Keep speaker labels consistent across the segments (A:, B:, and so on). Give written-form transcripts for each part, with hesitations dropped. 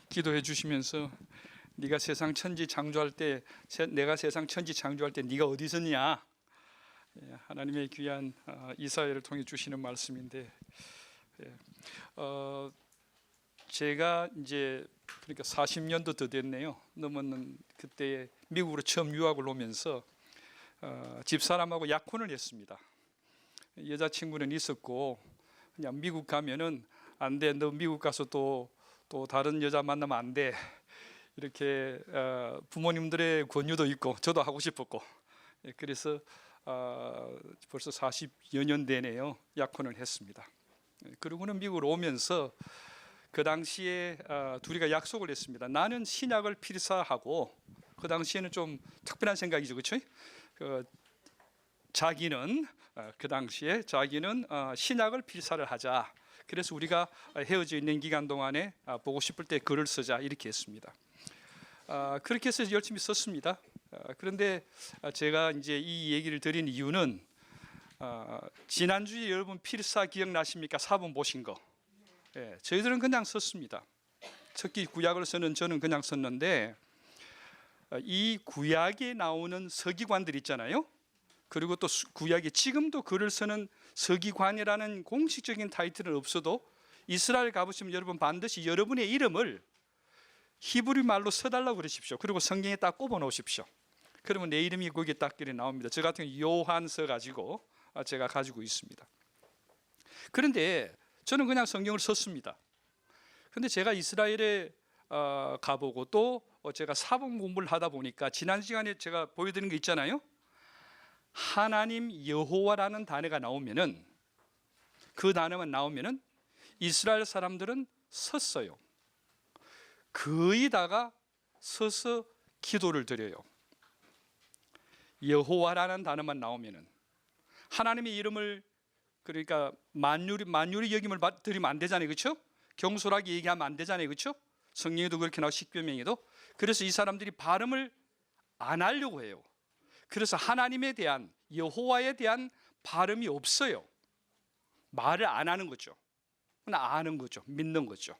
A: 기도해 주시면서 네가 세상 천지 창조할 때, 내가 세상 천지 창조할 때 네가 어디 있었냐, 하나님의 귀한 이사야를 통해 주시는 말씀인데, 제가 이제 그러니까 40년도 더 됐네요. 넘었는 그때 미국으로 처음 유학을 오면서 집사람하고 약혼을 했습니다. 여자친구는 있었고, 그냥 미국 가면은 안 돼, 너 미국 가서 또 다른 여자 만나면 안 돼, 이렇게 부모님들의 권유도 있고 저도 하고 싶었고, 그래서 벌써 40여 년 되네요. 약혼을 했습니다. 그러고는 미국으로 오면서 그 당시에 둘이가 약속을 했습니다. 나는 신약을 필사하고, 그 당시에는 좀 특별한 생각이죠, 그렇죠? 자기는 그 당시에 자기는 신약을 필사를 하자. 그래서 우리가 헤어져 있는 기간 동안에 보고 싶을 때 글을 쓰자, 이렇게 했습니다. 그렇게 해서 열심히 썼습니다. 그런데 제가 이제 이 얘기를 드린 이유는, 지난주에 여러분 필사 기억나십니까? 사본 보신 거. 저희들은 그냥 썼습니다. 특히 구약을 쓰는 저는 그냥 썼는데, 이 구약에 나오는 서기관들 있잖아요. 그리고 또 구약에 지금도 글을 쓰는 서기관이라는 공식적인 타이틀은 없어도 이스라엘 가보시면 여러분 반드시 여러분의 이름을 히브리 말로 써달라고 그러십시오. 그리고 성경에 딱 꼽아 놓으십시오. 그러면 내 이름이 거기에 딱 나옵니다. 저 같은 경우 요한 써가지고 제가 가지고 있습니다. 그런데 저는 그냥 성경을 썼습니다. 그런데 제가 이스라엘에 가보고 또 제가 사본 공부를 하다 보니까, 지난 시간에 제가 보여드린 거 있잖아요. 하나님 여호와라는 단어가 나오면은, 그 단어만 나오면은 이스라엘 사람들은 섰어요. 거의 다가 서서 기도를 드려요. 여호와라는 단어만 나오면은, 하나님의 이름을, 그러니까 만유리 여김을 드리면 안 되잖아요, 그렇죠? 경솔하게 얘기하면 안 되잖아요, 그렇죠? 성경에도 그렇게 나오고 십계명에도. 그래서 이 사람들이 발음을 안 하려고 해요. 그래서 하나님에 대한, 여호와에 대한 발음이 없어요. 말을 안 하는 거죠. 그냥 아는 거죠. 믿는 거죠.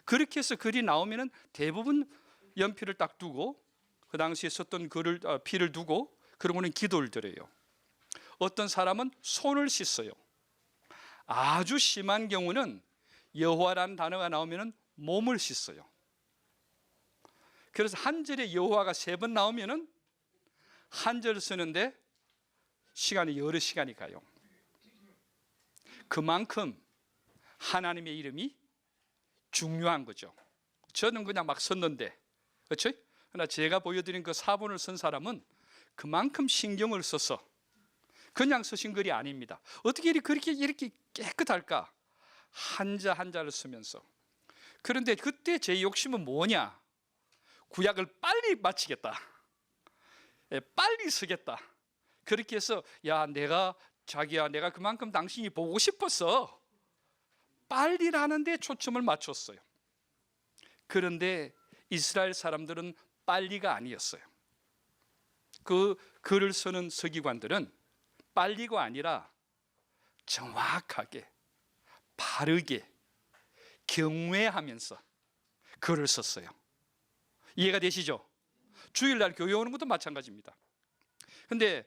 A: 그렇게 해서 글이 나오면은 대부분 연필을 딱 두고, 그 당시에 썼던 글을 피를 두고, 그러고는 기도를 드려요. 어떤 사람은 손을 씻어요. 아주 심한 경우는 여호와라는 단어가 나오면은 몸을 씻어요. 그래서 한 절에 여호와가 3번 나오면은 한 절 쓰는데 시간이 여러 시간이 가요. 그만큼 하나님의 이름이 중요한 거죠. 저는 그냥 막 썼는데, 그렇죠? 그러나 제가 보여드린 그 4번을 쓴 사람은 그만큼 신경을 써서 그냥 쓰신 글이 아닙니다. 어떻게 이렇게 깨끗할까? 한자 한자를 쓰면서. 그런데 그때 제 욕심은 뭐냐? 구약을 빨리 마치겠다. 빨리 쓰겠다. 그렇게 해서, 자기야, 내가 그만큼 당신이 보고 싶었어. 빨리라는 데 초점을 맞췄어요. 그런데 이스라엘 사람들은 빨리가 아니었어요. 그 글을 쓰는 서기관들은 빨리가 아니라 정확하게, 바르게, 경외하면서 글을 썼어요. 이해가 되시죠? 주일날 교회 오는 것도 마찬가지입니다. 근데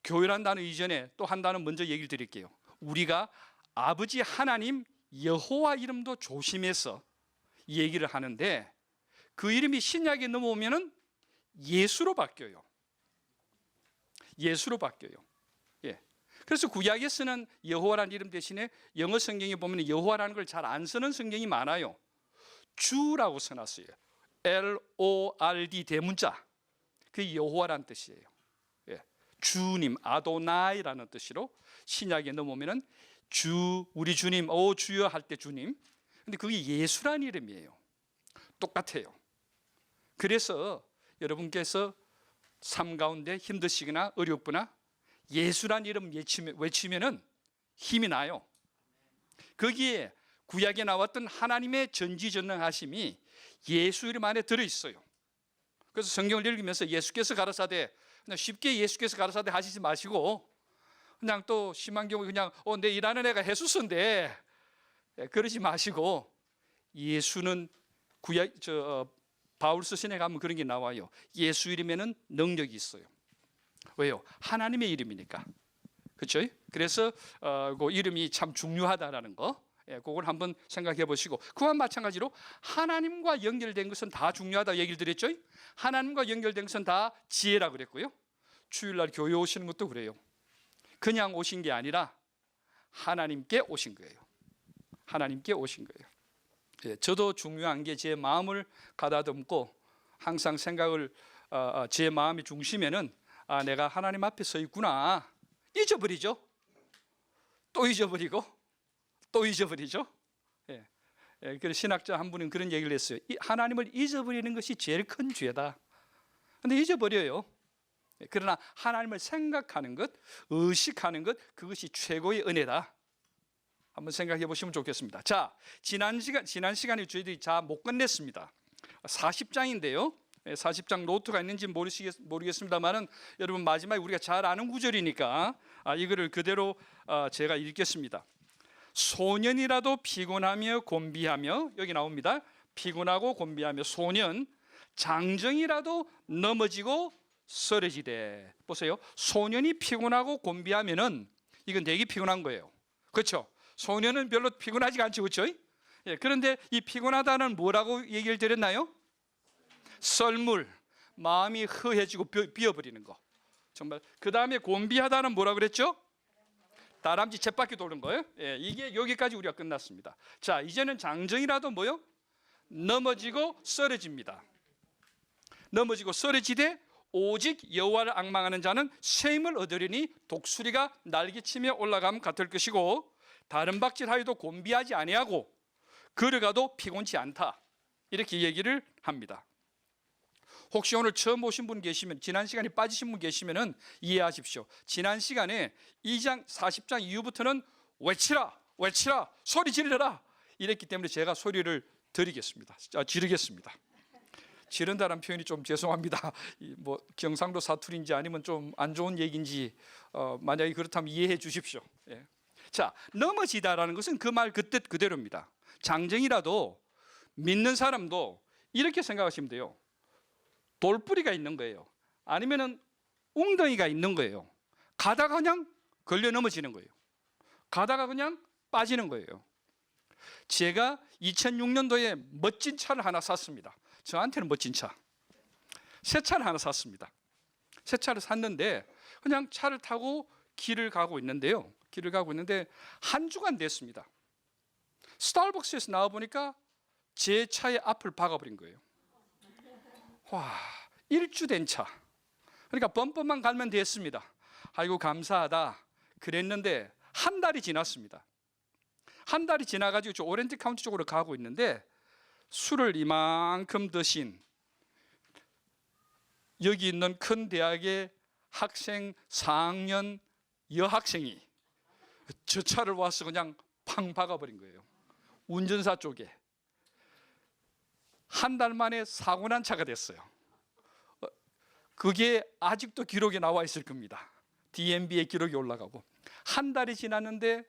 A: 교회란 단어 이전에 또 한 단어 먼저 얘기를 드릴게요. 우리가 아버지 하나님 여호와 이름도 조심해서 얘기를 하는데, 그 이름이 신약에 넘어오면은 예수로 바뀌어요. 예수로 바뀌어요. 그래서 구약에 쓰는 여호와라는 이름 대신에 영어 성경에 보면 여호와라는 걸 잘 안 쓰는 성경이 많아요. 주라고 써놨어요. LORD 대문자. 그게 여호와라는 뜻이에요. 주님, 아도나이라는 뜻으로 신약에 넘어오면은 우리 주님, 주여 할 때 주님. 근데 그게 예수라는 이름이에요. 똑같아요. 그래서 여러분께서 삶 가운데 힘드시거나 어렵거나 예수라는 이름 외치면은 힘이 나요. 거기에 구약에 나왔던 하나님의 전지전능하심이 예수 이름 안에 들어있어요. 그래서 성경을 읽으면서 예수께서 가라사대, 그냥 쉽게 예수께서 가라사대 하시지 마시고, 그냥 또 심한 경우 그냥 내 일하는 애가 예수스인데, 그러지 마시고, 예수는 바울 서신에 가면 그런 게 나와요. 예수 이름에는 능력이 있어요. 왜요? 하나님의 이름이니까. 그렇죠? 그래서 그 이름이 참 중요하다라는 거, 그걸 한번 생각해 보시고, 그와 마찬가지로 하나님과 연결된 것은 다 중요하다 얘기를 드렸죠. 하나님과 연결된 것은 다 지혜라 그랬고요. 주일날 교회 오시는 것도 그래요. 그냥 오신 게 아니라 하나님께 오신 거예요. 하나님께 오신 거예요. 저도 중요한 게 제 마음을 가다듬고 항상 생각을 제 마음의 중심에는 내가 하나님 앞에 서 있구나. 잊어버리죠. 또 잊어버리고 또 잊어버리죠. 그래서 신학자 한 분은 그런 얘기를 했어요. 하나님을 잊어버리는 것이 제일 큰 죄다. 근데 잊어버려요. 그러나 하나님을 생각하는 것, 의식하는 것, 그것이 최고의 은혜다. 한번 생각해 보시면 좋겠습니다. 자, 지난 시간에 저희들이 못 끝냈습니다. 40장인데요. 40장 노트가 있는지 모르겠습니다만은 여러분 마지막에 우리가 잘 아는 구절이니까 이거를 그대로 제가 읽겠습니다. 소년이라도 피곤하며 곤비하며, 여기 나옵니다. 피곤하고 곤비하며 소년, 장정이라도 넘어지고 쓰러지되. 보세요. 소년이 피곤하고 곤비하면은 이건 되게 피곤한 거예요. 그렇죠? 소년은 별로 피곤하지가 않죠. 그렇죠? 그런데 이 피곤하다는 뭐라고 얘기를 드렸나요? 썰물, 마음이 허해지고 비어버리는 거. 정말. 그 다음에 곤비하다는 뭐라 그랬죠? 다람쥐 쳇바퀴 도는 거예요. 이게 여기까지 우리가 끝났습니다. 자, 이제는 장정이라도 뭐요? 넘어지고 쓰러집니다. 넘어지고 쓰러지되 오직 여호와를 앙망하는 자는 새 힘을 얻으리니 독수리가 날개치며 올라가면 같을 것이고 다른 박질하여도 곤비하지 아니하고 걸어가도 피곤치 않다. 이렇게 얘기를 합니다. 혹시 오늘 처음 오신 분 계시면, 지난 시간에 빠지신 분 계시면 이해하십시오. 지난 시간에 2장 40장 이후부터는 외치라 외치라 소리 지르라 이랬기 때문에 제가 소리를 지르겠습니다. 지른다는 표현이 좀 죄송합니다. 뭐 경상도 사투리인지 아니면 좀 안 좋은 얘기인지 만약에 그렇다면 이해해 주십시오. 자, 넘어지다라는 것은 그 말 그 뜻 그대로입니다. 장정이라도 믿는 사람도 이렇게 생각하시면 돼요. 돌뿌리가 있는 거예요. 아니면은 웅덩이가 있는 거예요. 가다가 그냥 걸려 넘어지는 거예요. 가다가 그냥 빠지는 거예요. 제가 2006년도에 멋진 차를 하나 샀습니다. 저한테는 멋진 차. 새 차를 하나 샀습니다. 새 차를 샀는데 그냥 차를 타고 길을 가고 있는데요. 길을 가고 있는데 한 주간 됐습니다. 스타벅스에서 나와 보니까 제 차의 앞을 박아버린 거예요. 와, 일주 된 차. 그러니까 범퍼만 갈면 됐습니다. 아이고 감사하다 그랬는데 한 달이 지났습니다. 한 달이 지나가지고 저 오렌지 카운티 쪽으로 가고 있는데 술을 이만큼 드신 여기 있는 큰 대학의 학생 4학년 여학생이 저 차를 와서 그냥 팡 박아버린 거예요. 운전사 쪽에. 한 달 만에 사고 난 차가 됐어요. 그게 아직도 기록에 나와 있을 겁니다. DMB에 기록이 올라가고 한 달이 지났는데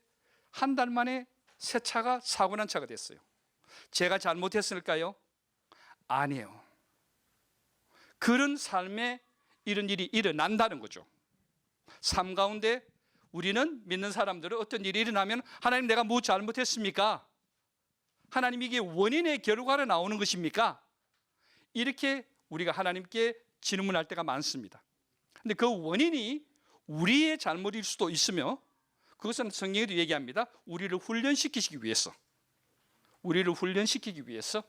A: 한 달 만에 새 차가 사고 난 차가 됐어요. 제가 잘못했을까요? 아니에요. 그런 삶에 이런 일이 일어난다는 거죠. 삶 가운데 우리는 믿는 사람들은 어떤 일이 일어나면 하나님 내가 뭐 잘못했습니까? 하나님 이게 원인의 결과로 나오는 것입니까? 이렇게 우리가 하나님께 질문할 때가 많습니다. 그런데 그 원인이 우리의 잘못일 수도 있으며 그것은 성경에도 얘기합니다. 우리를 훈련시키기 위해서, 우리를 훈련시키기 위해서,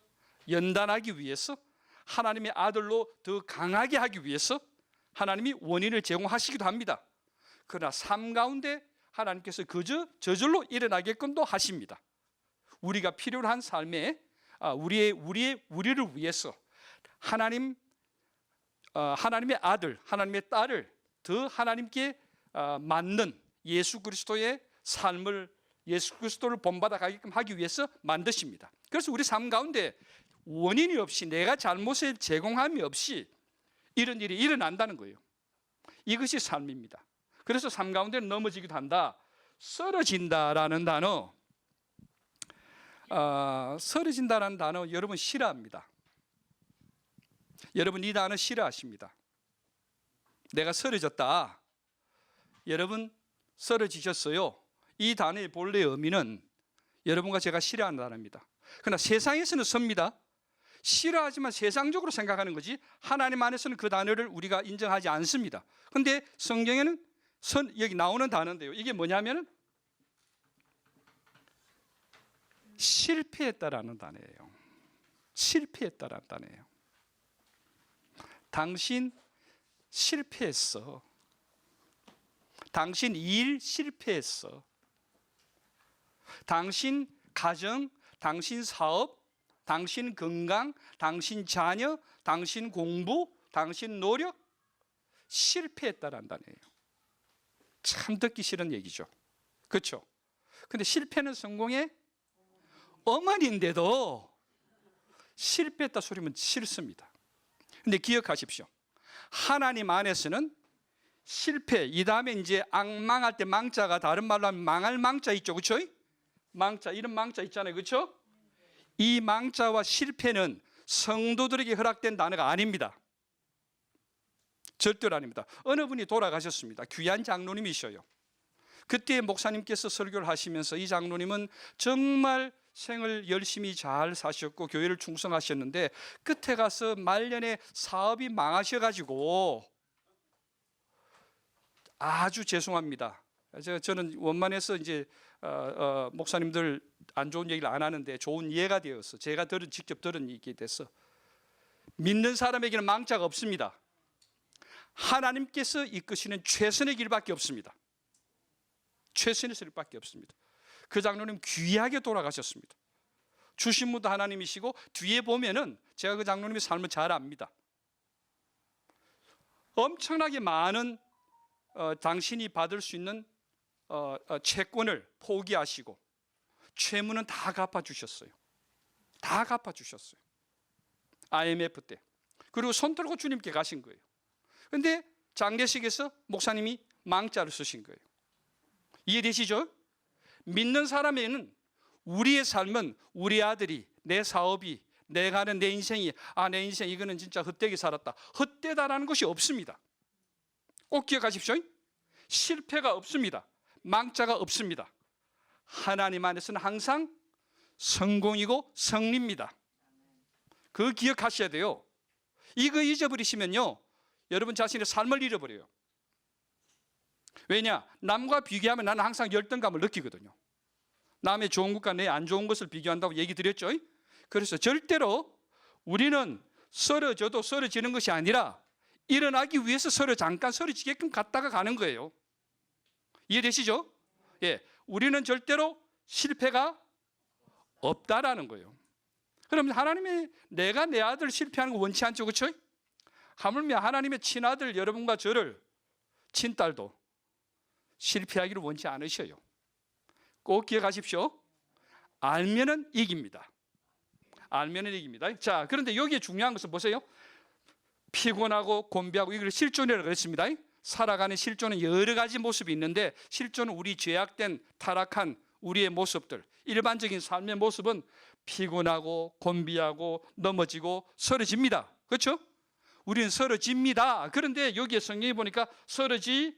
A: 연단하기 위해서, 하나님의 아들로 더 강하게 하기 위해서 하나님이 원인을 제공하시기도 합니다. 그러나 삶 가운데 하나님께서 그저 저절로 일어나게끔도 하십니다. 우리가 필요로 한 삶에 우리를 위해서 하나님의 아들, 하나님의 딸을 더 하나님께 맞는 예수 그리스도의 삶을, 예수 그리스도를 본받아 가게끔 하기 위해서 만드십니다. 그래서 우리 삶 가운데 원인이 없이, 내가 잘못을 제공함이 없이 이런 일이 일어난다는 거예요. 이것이 삶입니다. 그래서 삶 가운데 넘어지기도 한다. 쓰러진다라는 단어, 쓰러진다는 단어 여러분 싫어합니다. 여러분 이 단어 싫어하십니다. 내가 쓰러졌다. 여러분 쓰러지셨어요. 이 단어의 본래 의미는 여러분과 제가 싫어하는 단어입니다. 그러나 세상에서는 씁니다. 싫어하지만 세상적으로 생각하는 거지 하나님 안에서는 그 단어를 우리가 인정하지 않습니다. 그런데 성경에는 여기 나오는 단어인데요. 이게 뭐냐면 실패했다라는 단어예요. 실패했다라는 단어예요. 당신 실패했어. 당신 일 실패했어. 당신 가정, 당신 사업, 당신 건강, 당신 자녀, 당신 공부, 당신 노력 실패했다라는 단어예요. 참 듣기 싫은 얘기죠. 그렇죠? 근데 실패는 성공의 어머니인데도 실패했다 소리면 싫습니다. 근데 기억하십시오. 하나님 안에서는 실패, 이 다음에 이제 망할 때 망자가 다른 말로 하면 망할 망자 있죠. 그렇죠? 망자, 이런 망자 있잖아요. 그렇죠? 이 망자와 실패는 성도들에게 허락된 단어가 아닙니다. 절대로 아닙니다. 어느 분이 돌아가셨습니다. 귀한 장로님이셔요. 그때 목사님께서 설교를 하시면서 이 장로님은 정말 생을 열심히 잘 사셨고 교회를 충성하셨는데 끝에 가서 말년에 사업이 망하셔가지고 아주 죄송합니다. 저는 원만해서 이제 목사님들 안 좋은 얘기를 안 하는데 좋은 예가 되어서 제가 직접 들은 얘기 돼서 믿는 사람에게는 망자가 없습니다. 하나님께서 이끄시는 최선의 길밖에 없습니다. 최선의 길밖에 없습니다. 그 장로님 귀하게 돌아가셨습니다. 주신 분도 하나님이시고 뒤에 보면은 제가 그 장로님의 삶을 잘 압니다. 엄청나게 많은 당신이 받을 수 있는 채권을 포기하시고 채무는 다 갚아주셨어요. 다 갚아주셨어요. IMF 때. 그리고 손 들고 주님께 가신 거예요. 그런데 장례식에서 목사님이 망자를 쓰신 거예요. 이해되시죠? 믿는 사람에게는 우리의 삶은 우리 아들이, 내 사업이, 내가 하는 내 인생이 내 인생 이거는 진짜 헛되게 살았다. 헛되다라는 것이 없습니다. 꼭 기억하십시오. 실패가 없습니다. 망자가 없습니다. 하나님 안에서는 항상 성공이고 승리입니다. 그거 기억하셔야 돼요. 이거 잊어버리시면요 여러분 자신의 삶을 잃어버려요. 왜냐? 남과 비교하면 나는 항상 열등감을 느끼거든요. 남의 좋은 것과 내 안 좋은 것을 비교한다고 얘기 드렸죠. 그래서 절대로 우리는 쓰러져도 쓰러지는 것이 아니라 일어나기 위해서 잠깐 쓰러지게끔 갔다가 가는 거예요. 이해되시죠? 예, 우리는 절대로 실패가 없다라는 거예요. 그럼 하나님이 내가 내 아들 실패하는 거 원치 않죠, 그렇죠? 하물며 하나님의 친아들 여러분과 저를 친딸도 실패하기를 원치 않으셔요. 꼭 기억하십시오. 알면은 이깁니다. 알면은 이깁니다. 자, 그런데 여기에 중요한 것은 보세요. 피곤하고 곤비하고 이걸 실존이라고 그랬습니다. 살아가는 실존은 여러 가지 모습이 있는데 실존은 우리 죄악된 타락한 우리의 모습들, 일반적인 삶의 모습은 피곤하고 곤비하고 넘어지고 쓰러집니다. 그렇죠? 우리는 쓰러집니다. 그런데 여기에 성경에 보니까 쓰러지되라는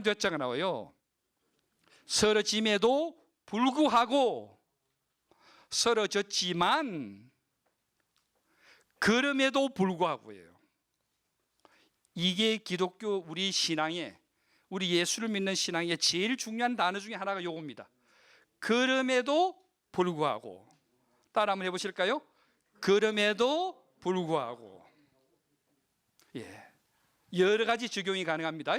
A: 되자가 나와요. 쓰러짐에도 불구하고 쓰러졌지만 그럼에도 불구하고예요. 이게 기독교 우리 신앙의 우리 예수를 믿는 신앙의 제일 중요한 단어 중에 하나가 요겁니다. 그럼에도 불구하고. 따라 한번 해보실까요? 그럼에도 불구하고. 예, 여러 가지 적용이 가능합니다.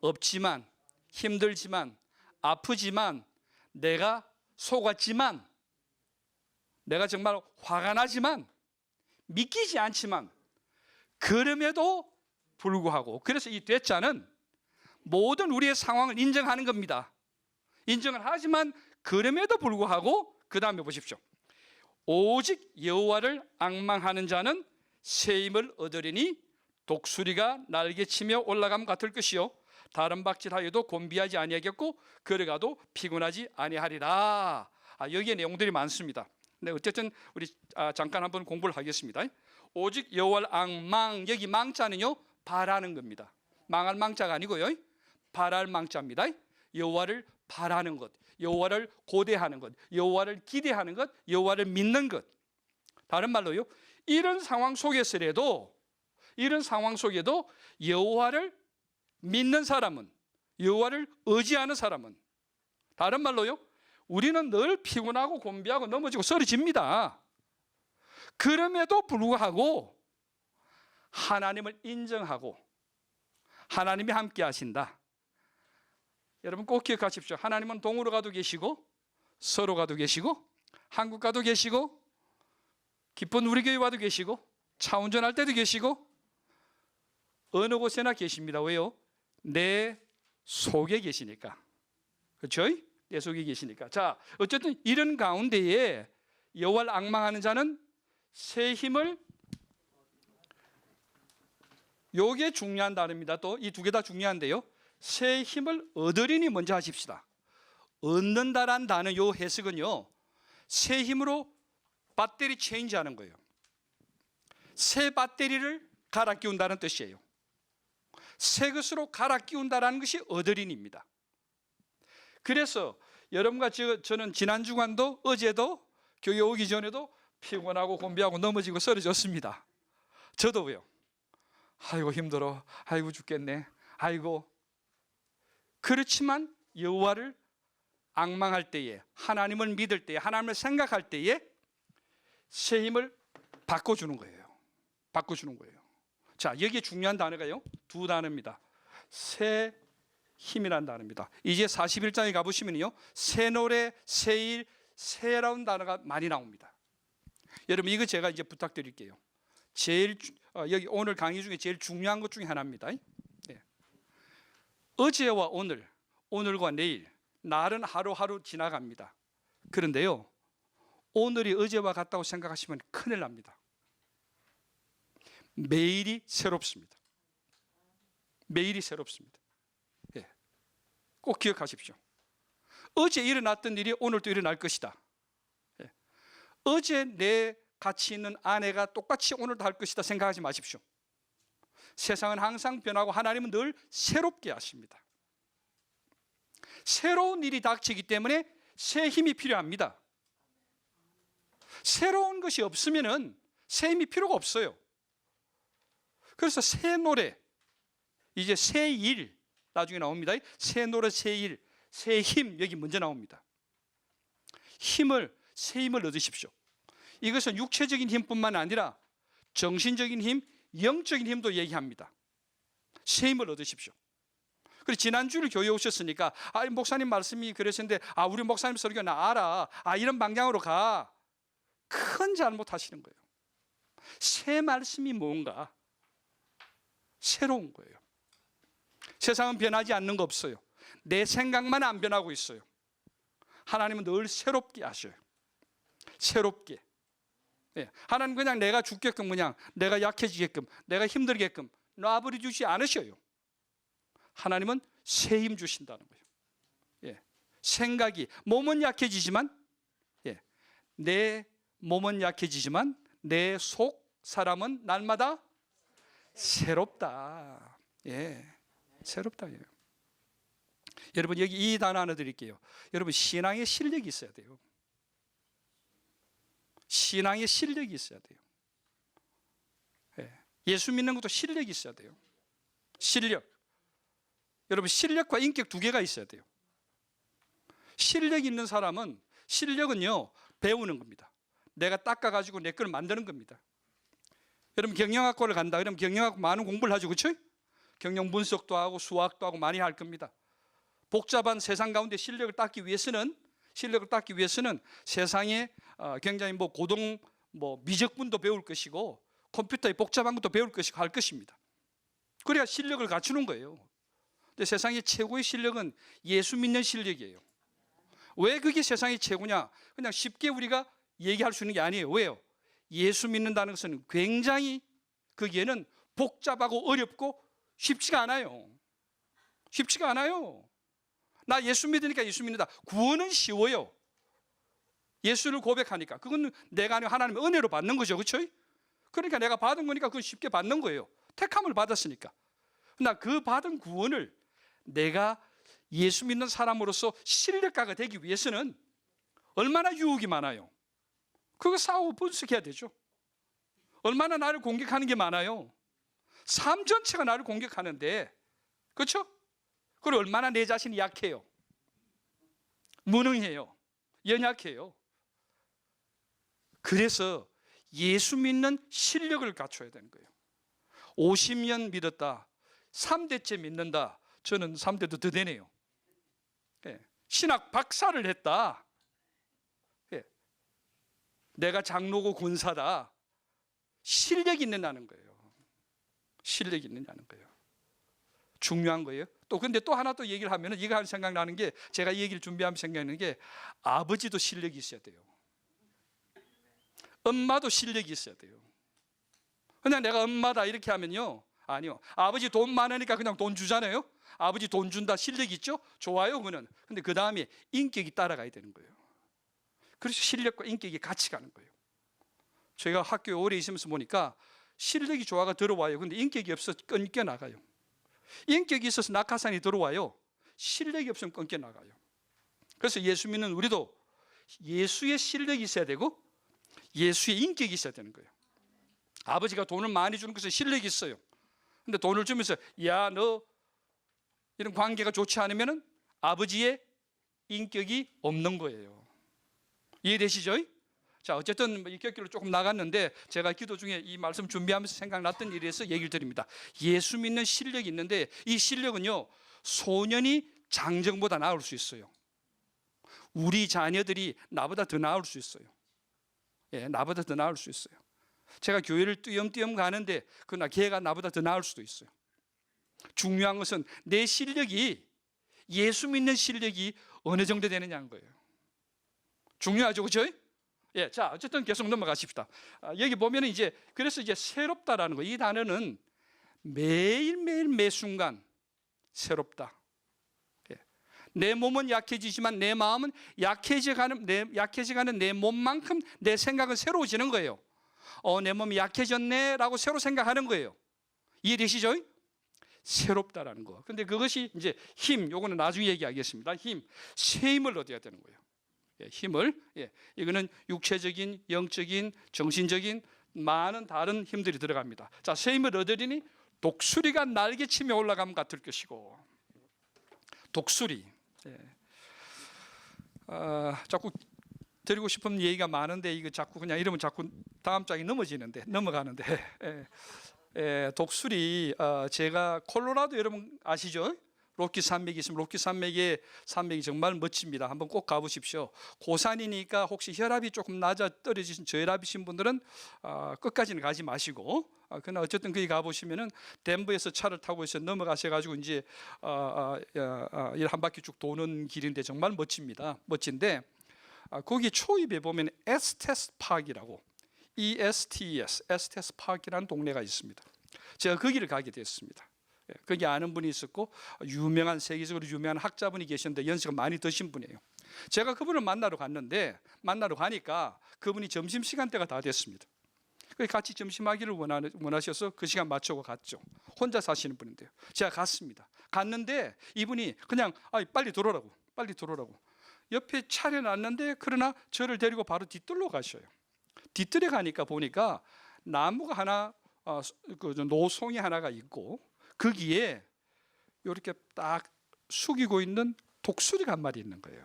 A: 없지만, 힘들지만, 아프지만, 내가 속았지만, 내가 정말 화가 나지만, 믿기지 않지만, 그럼에도 불구하고. 그래서 이 되자는 모든 우리의 상황을 인정하는 겁니다. 인정을 하지만 그럼에도 불구하고 그 다음에 보십시오. 오직 여호와를 앙망하는 자는 새 힘을 얻으리니 독수리가 날개치며 올라감 같을 것이요 다른 박질하여도 곤비하지 아니하겠고 걸어가도 피곤하지 아니하리라. 여기에 내용들이 많습니다. 네, 어쨌든 우리 잠깐 한번 공부를 하겠습니다. 오직 여호와를 앙망, 여기 망자는요 바라는 겁니다. 망할 망자가 아니고요, 바랄 망자입니다. 여호와를 바라는 것, 여호와를 고대하는 것, 여호와를 기대하는 것, 여호와를 믿는 것. 다른 말로요, 이런 상황 속에서라도 여호와를 믿는 사람은, 여호와를 의지하는 사람은, 다른 말로요, 우리는 늘 피곤하고 곤비하고 넘어지고 쓰러집니다. 그럼에도 불구하고 하나님을 인정하고 하나님이 함께 하신다. 여러분 꼭 기억하십시오. 하나님은 동으로 가도 계시고 서로 가도 계시고 한국 가도 계시고 기쁜 우리 교회 와도 계시고 차 운전할 때도 계시고 어느 곳에나 계십니다. 왜요? 내 속에 계시니까. 그렇죠? 내 속에 계시니까. 자, 어쨌든 이런 가운데에 여호와를 앙망하는 자는 새 힘을, 요게 중요한 단어입니다. 또 이 두 개 다 중요한데요, 새 힘을 얻으리니 먼저 하십시다. 얻는다란 단어 요 해석은요, 새 힘으로 배터리 체인지하는 거예요. 새 배터리를 갈아 끼운다는 뜻이에요. 새 것으로 갈아 끼운다라는 것이 얻으리니입니다. 그래서 여러분과 저는 지난 주간도 어제도 교회 오기 전에도 피곤하고 곤비하고 넘어지고 쓰러졌습니다. 저도요. 아이고 힘들어, 아이고 죽겠네, 아이고. 그렇지만 여호와를 앙망할 때에, 하나님을 믿을 때에, 하나님을 생각할 때에 새 힘을 바꿔주는 거예요. 바꿔주는 거예요. 자, 여기에 중요한 단어가요, 두 단어입니다. 새 힘이라는 단어입니다. 이제 41장에 가보시면요, 새 노래, 새 일, 새라는 단어가 많이 나옵니다. 여러분 이거 제가 이제 부탁드릴게요. 제일 여기 오늘 강의 중에 제일 중요한 것 중에 하나입니다. 네. 어제와 오늘, 오늘과 내일, 날은 하루하루 지나갑니다. 그런데요, 오늘이 어제와 같다고 생각하시면 큰일 납니다. 매일이 새롭습니다. 매일이 새롭습니다. 예. 꼭 기억하십시오. 어제 일어났던 일이 오늘 또 일어날 것이다. 예. 어제 내 같이 있는 아내가 똑같이 오늘도 할 것이다 생각하지 마십시오. 세상은 항상 변하고 하나님은 늘 새롭게 하십니다. 새로운 일이 닥치기 때문에 새 힘이 필요합니다. 새로운 것이 없으면 새 힘이 필요가 없어요. 그래서 새 노래, 이제 새 일 나중에 나옵니다. 새 노래, 새 일, 새 힘 여기 먼저 나옵니다. 새 힘을 얻으십시오. 이것은 육체적인 힘뿐만 아니라 정신적인 힘, 영적인 힘도 얘기합니다. 새 힘을 얻으십시오. 그리고 지난주를 교회에 오셨으니까 목사님 말씀이 그러셨는데 우리 목사님 설교 나 알아. 이런 방향으로 가. 큰 잘못하시는 거예요. 새 말씀이 뭔가 새로운 거예요. 세상은 변하지 않는 거 없어요. 내 생각만 안 변하고 있어요. 하나님은 늘 새롭게 하셔요. 새롭게. 네. 하나님 그냥 내가 죽게끔, 그냥 내가 약해지게끔, 내가 힘들게끔 놔버려 주지 않으셔요. 하나님은 새 힘 주신다는 거예요. 예. 생각이, 몸은 약해지지만, 예. 내 몸은 약해지지만 내 속 사람은 날마다 새롭다. 예. 새롭다. 예. 여러분 여기 이 단어 하나 드릴게요. 여러분 신앙의 실력이 있어야 돼요. 신앙의 실력이 있어야 돼요. 예. 예수 믿는 것도 실력이 있어야 돼요. 실력. 여러분 실력과 인격 두 개가 있어야 돼요. 실력이 있는 사람은, 실력은요 배우는 겁니다. 내가 닦아가지고 내 걸 만드는 겁니다. 여러분 경영학과를 간다 그러면 경영학 많은 공부를 하죠, 그렇죠? 경영 분석도 하고 수학도 하고 많이 할 겁니다. 복잡한 세상 가운데 실력을 닦기 위해서는 세상에 굉장히 고동 미적분도 배울 것이고 컴퓨터의 복잡한 것도 배울 것이고 할 것입니다. 그래야 실력을 갖추는 거예요. 근데 세상의 최고의 실력은 예수 믿는 실력이에요. 왜 그게 세상의 최고냐? 그냥 쉽게 우리가 얘기할 수 있는 게 아니에요. 왜요? 예수 믿는다는 것은 굉장히 거기에는 복잡하고 어렵고 쉽지가 않아요. 쉽지가 않아요. 나 예수 믿으니까 예수 믿는다. 구원은 쉬워요. 예수를 고백하니까. 그건 내가 아니고 하나님의 은혜로 받는 거죠. 그렇죠? 그러니까 내가 받은 거니까 그건 쉽게 받는 거예요. 택함을 받았으니까. 그러나 그 받은 구원을 내가 예수 믿는 사람으로서 신뢰가가 되기 위해서는 얼마나 유혹이 많아요. 그거 싸우고 분석해야 되죠. 얼마나 나를 공격하는 게 많아요. 삶 전체가 나를 공격하는데, 그렇죠? 그리고 얼마나 내 자신이 약해요. 무능해요. 연약해요. 그래서 예수 믿는 실력을 갖춰야 되는 거예요. 50년 믿었다. 3대째 믿는다. 저는 3대도 더 되네요. 신학 박사를 했다. 내가 장로고 권사다. 실력이 있느냐는 거예요. 실력이 있느냐는 거예요. 중요한 거예요. 근데 또 하나 또 얘기를 하면은 이거 생각나는 게, 제가 이 얘기를 준비하면 생각나는 게, 아버지도 실력이 있어야 돼요. 엄마도 실력이 있어야 돼요. 그냥 내가 엄마다 이렇게 하면요, 아니요. 아버지 돈 많으니까 그냥 돈 주잖아요. 아버지 돈 준다, 실력 있죠? 좋아요, 그는. 근데 그 다음에 인격이 따라가야 되는 거예요. 그래서 실력과 인격이 같이 가는 거예요. 저희가 학교에 오래 있으면서 보니까 실력이 좋아가 들어와요. 근데 인격이 없어서 끊겨 나가요. 인격이 있어서 낙하산이 들어와요. 실력이 없으면 끊겨 나가요. 그래서 예수 믿는 우리도 예수의 실력이 있어야 되고 예수의 인격이 있어야 되는 거예요. 아버지가 돈을 많이 주는 것은 실력이 있어요. 근데 돈을 주면서 야, 너 이런 관계가 좋지 않으면 아버지의 인격이 없는 거예요. 이해되시죠? 자, 어쨌든 이 격길로 조금 나갔는데, 제가 기도 중에 이 말씀 준비하면서 생각났던 일에서 얘기를 드립니다. 예수 믿는 실력이 있는데, 이 실력은요, 소년이 장정보다 나을 수 있어요. 우리 자녀들이 나보다 더 나을 수 있어요. 나보다 더 나을 수 있어요. 제가 교회를 띄엄띄엄 가는데 그러나 걔가 나보다 더 나을 수도 있어요. 중요한 것은 내 실력이, 예수 믿는 실력이 어느 정도 되느냐는 거예요. 중요하죠, 그렇죠? 자, 어쨌든 계속 넘어가십시다. 여기 보면은 그래서 새롭다라는 거, 이 단어는 매일매일 매 순간 새롭다. 내 몸은 약해지지만 내 마음은 약해져가는 내 몸만큼 내 생각은 새로워지는 거예요. 내 몸이 약해졌네라고 새로 생각하는 거예요. 이해되시죠? 새롭다라는 거. 근데 그것이 힘, 요거는 나중에 얘기하겠습니다. 새 힘을 얻어야 되는 거예요. 힘을, 이거는 육체적인, 영적인, 정신적인 많은 다른 힘들이 들어갑니다. 자, 새 힘을 얻으리니 독수리가 날개치며 올라가면 같을 것이고. 독수리. 자꾸 드리고 싶은 얘기가 많은데 이거 자꾸 그냥 이러면 자꾸 다음 장이 넘어가는데 독수리, 제가 콜로라도 여러분 아시죠? 로키 산맥이 있으면 로키 산맥의 산맥이 정말 멋집니다. 한번 꼭 가보십시오. 고산이니까 혹시 혈압이 조금 낮아 떨어지신 저혈압이신 분들은 끝까지는 가지 마시고, 그러나 어쨌든 거기 가보시면은 덴버에서 차를 타고 해서 넘어가셔가지고 한 바퀴 쭉 도는 길인데 정말 멋집니다. 멋진데 거기 초입에 보면 에스테스 파크라고, ESTES, 에스테스 파크라는 동네가 있습니다. 제가 거기를 가게 됐습니다. 거기 아는 분이 있었고 세계적으로 유명한 학자분이 계셨는데 연세가 많이 드신 분이에요. 제가 그분을 만나러 가니까 그분이 점심시간대가 다 됐습니다. 같이 점심하기를 원하셔서 그 시간 맞추고 갔죠. 혼자 사시는 분인데요. 제가 갔는데 이분이 그냥 빨리 들어오라고 옆에 차려놨는데, 그러나 저를 데리고 바로 뒤뜰로 가셔요. 뒤뜰에 가니까 보니까 나무가 하나, 노송이 하나가 있고 거기에 이렇게 딱 숙이고 있는 독수리가 한 마리 있는 거예요.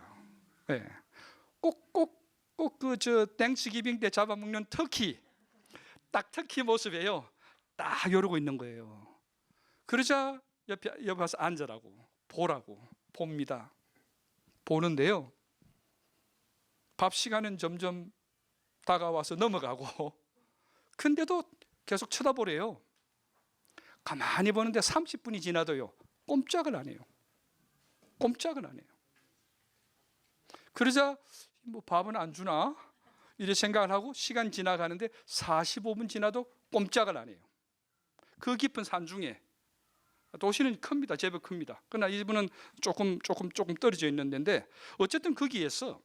A: 꼭 땡스기빙 때 잡아먹는 터키, 딱 터키 모습이에요. 딱 이러고 있는 거예요. 그러자 옆에 와서 앉으라고, 보라고, 봅니다. 보는데요, 밥 시간은 점점 다가와서 넘어가고, 근데도 계속 쳐다보래요. 가만히 보는데 30분이 지나도요, 꼼짝을 안 해요. 그러자 밥은 안 주나 이렇게 생각을 하고 시간 지나가는데 45분 지나도 꼼짝을 안 해요. 그 깊은 산중에 도시는 큽니다. 제법 큽니다. 그러나 이분은 조금 떨어져 있는 데인데 어쨌든 거기에서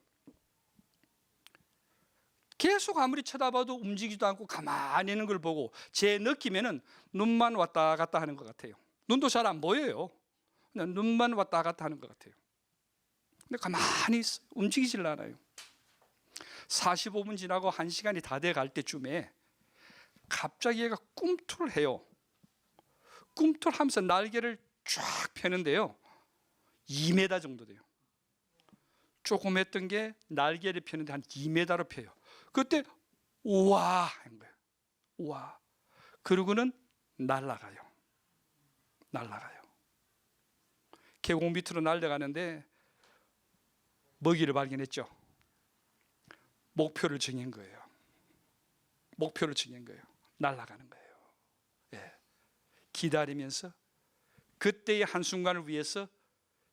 A: 계속 아무리 쳐다봐도 움직이지도 않고 가만히 있는 걸 보고 제 느낌에는 눈만 왔다 갔다 하는 것 같아요. 눈도 잘 안 보여요. 그냥 눈만 왔다 갔다 하는 것 같아요. 근데 가만히 있어. 움직이질 않아요. 45분 지나고 1시간이 다 돼갈 때쯤에 갑자기 얘가 꿈틀을 해요. 꿈틀하면서 날개를 쫙 펴는데요, 2m 정도 돼요. 조금 했던 게 날개를 펴는데 한 2m로 펴요. 그때 우와 한 거예요. 우와. 그러고는 날아가요. 계곡 밑으로 날아가는데 먹이를 발견했죠. 목표를 정한 거예요. 날아가는 거예요. 예. 기다리면서 그때의 한순간을 위해서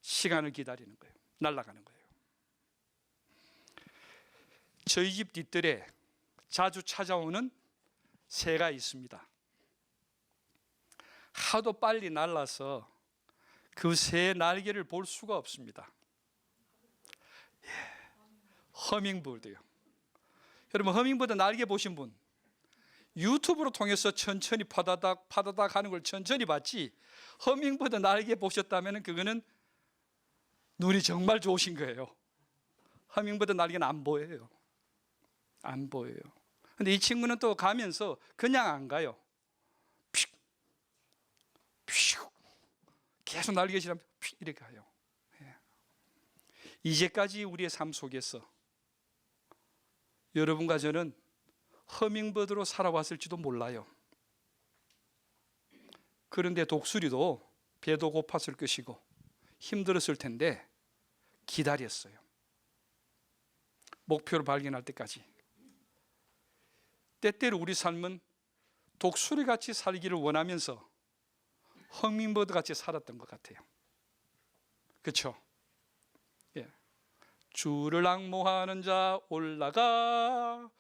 A: 시간을 기다리는 거예요. 날아가는 거예요. 저희 집 뒷뜰에 자주 찾아오는 새가 있습니다. 하도 빨리 날아서 그 새의 날개를 볼 수가 없습니다. 예. 허밍버드요. 여러분, 허밍버드 날개 보신 분, 유튜브로 통해서 천천히 파다닥 하는 걸 천천히 봤지, 허밍버드 날개 보셨다면 그거는 눈이 정말 좋으신 거예요. 허밍버드 날개는 안 보여요. 근데 이 친구는 또 가면서 그냥 안 가요. 픽 계속 날개질하면서 이렇게 가요. 예. 이제까지 우리의 삶 속에서 여러분과 저는 허밍버드로 살아왔을지도 몰라요. 그런데 독수리도 배도 고팠을 것이고 힘들었을 텐데 기다렸어요. 목표를 발견할 때까지. 때때로 우리 삶은 독수리같이 살기를 원하면서 허밍버드같이 살았던 것 같아요. 그렇죠? 예. 주를 앙모하는 자 올라가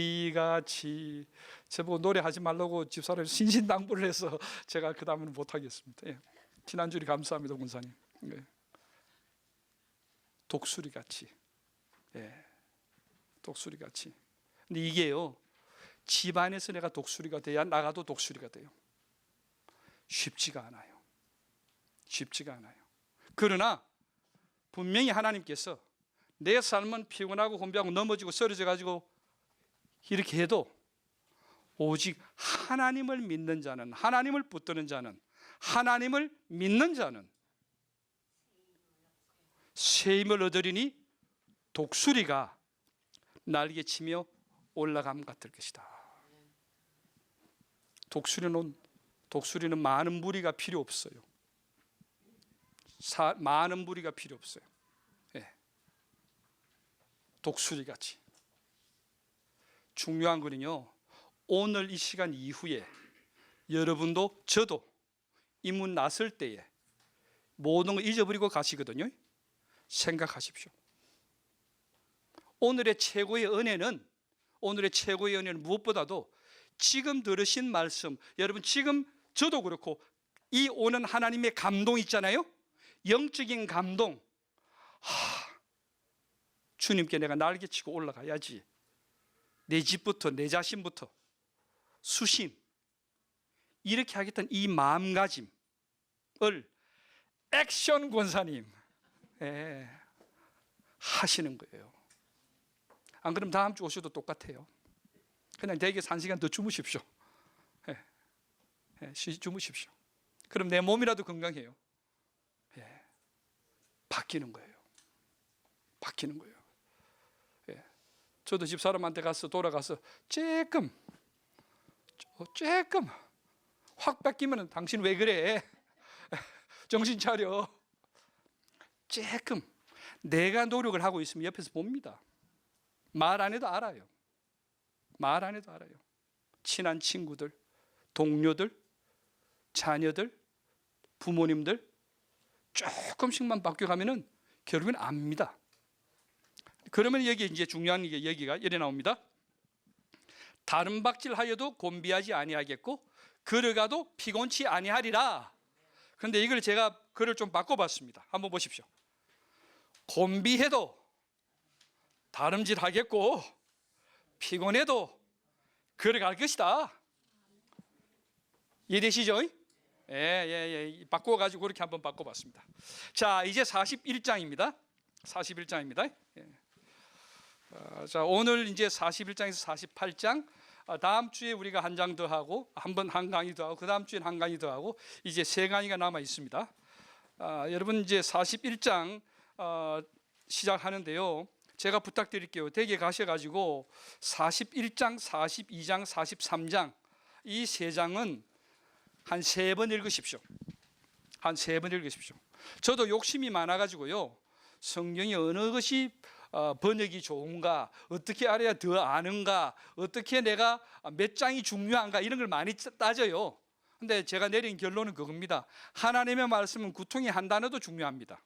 A: 수리같이. 저보고 노래하지 말라고 집사람이 신신당부를 해서 제가 그 다음은 못하겠습니다. 예. 지난주에 감사합니다, 권사님. 예. 독수리같이. 예. 독수리같이. 근데 이게요, 집안에서 내가 독수리가 돼야 나가도 독수리가 돼요. 쉽지가 않아요. 그러나 분명히 하나님께서 내 삶은 피곤하고 혼비하고 넘어지고 쓰러져 가지고 이렇게 해도 오직 하나님을 믿는 자는, 하나님을 붙드는 자는, 하나님을 믿는 자는 새 힘을 얻으리니 독수리가 날개치며 올라감 같을 것이다. 독수리는 많은 무리가 필요 없어요. 많은 무리가 필요 없어요. 예. 독수리같이. 중요한 거는요, 오늘 이 시간 이후에 여러분도 저도 이 문 나설 때에 모든 걸 잊어버리고 가시거든요. 생각하십시오. 오늘의 최고의 은혜는 무엇보다도 지금 들으신 말씀, 여러분 지금 저도 그렇고 이 오는 하나님의 감동 있잖아요. 영적인 감동. 주님께 내가 날개치고 올라가야지. 내 집부터, 내 자신부터 수신, 이렇게 하겠다는 이 마음가짐을 액션 권사님 하시는 거예요. 안 그러면 다음 주 오셔도 똑같아요. 그냥 댁에서 1시간 더 주무십시오. 주무십시오. 그럼 내 몸이라도 건강해요. 바뀌는 거예요. 저도 집사람한테 가서 돌아가서 조금 확 바뀌면 당신 왜 그래? 정신 차려. 조금 내가 노력을 하고 있으면 옆에서 봅니다. 말 안 해도 알아요. 친한 친구들, 동료들, 자녀들, 부모님들 조금씩만 바뀌어가면은 결국엔 압니다. 그러면 여기 이제 중요한 얘기가 이래 나옵니다. 다른 박질하여도 곤비하지 아니하겠고 걸어가도 피곤치 아니하리라. 그런데 이걸 제가 글을 좀 바꿔봤습니다. 한번 보십시오. 곤비해도 다름질하겠고 피곤해도 걸어갈 것이다. 이해되시죠? 예. 바꿔가지고 그렇게 한번 바꿔봤습니다. 자, 이제 41장입니다. 41장입니다. 예. 자, 오늘 이제 41장에서 48장, 다음 주에 우리가 한 장 더 하고 한 강의 더 하고 그 다음 주엔 한 강의 더 하고 이제 세 강의가 남아 있습니다. 여러분 이제 41장 시작하는데요. 제가 부탁드릴게요. 댁에 가셔가지고 41장, 42장, 43장 이 세 장은 한 3번 읽으십시오. 한 3번 읽으십시오. 저도 욕심이 많아가지고요. 성경이 어느 것이 번역이 좋은가, 어떻게 알아야 더 아는가, 어떻게 내가 몇 장이 중요한가 이런 걸 많이 따져요. 근데 제가 내린 결론은 그겁니다. 하나님의 말씀은 구통의 한 단어도 중요합니다.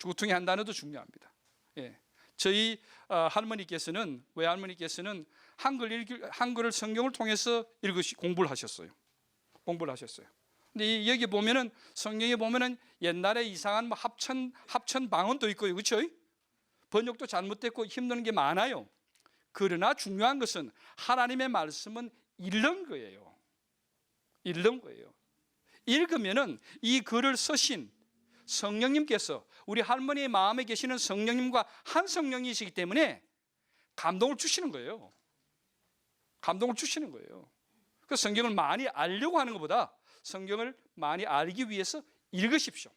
A: 구통의 한 단어도 중요합니다. 예. 저희 할머니께서는, 외할머니께서는 한글을 성경을 통해서 공부를 하셨어요. 근데 여기 보면은 성경에 보면은 옛날에 이상한 뭐 합천 방언도 있고요, 그렇죠? 번역도 잘못됐고 힘든 게 많아요. 그러나 중요한 것은 하나님의 말씀은 읽는 거예요. 읽으면은 이 글을 쓰신 성령님께서 우리 할머니의 마음에 계시는 성령님과 한 성령이시기 때문에 감동을 주시는 거예요. 그 성경을 많이 알려고 하는 것보다 성경을 많이 알기 위해서 읽으십시오.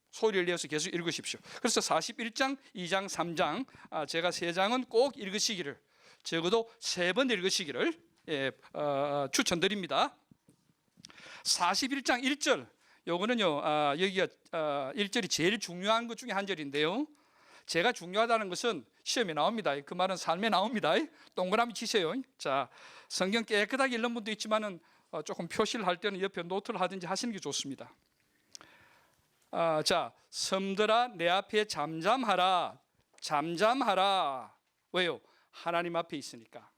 A: 소리를 내어서 계속 읽으십시오. 그래서 41장, 2장, 3장 제가 3장은 꼭 읽으시기를, 적어도 3번 읽으시기를 추천드립니다. 41장 1절, 요거는요 여기가 1절이 제일 중요한 것 중에 한 절인데요. 제가 중요하다는 것은 시험에 나옵니다. 그 말은 삶에 나옵니다. 동그라미 치세요. 자, 성경 깨끗하게 읽는 분도 있지만은 조금 표시를 할 때는 옆에 노트를 하든지 하시는 게 좋습니다. 자, 섬들아 내 앞에 잠잠하라. 왜요? 하나님 앞에 있으니까.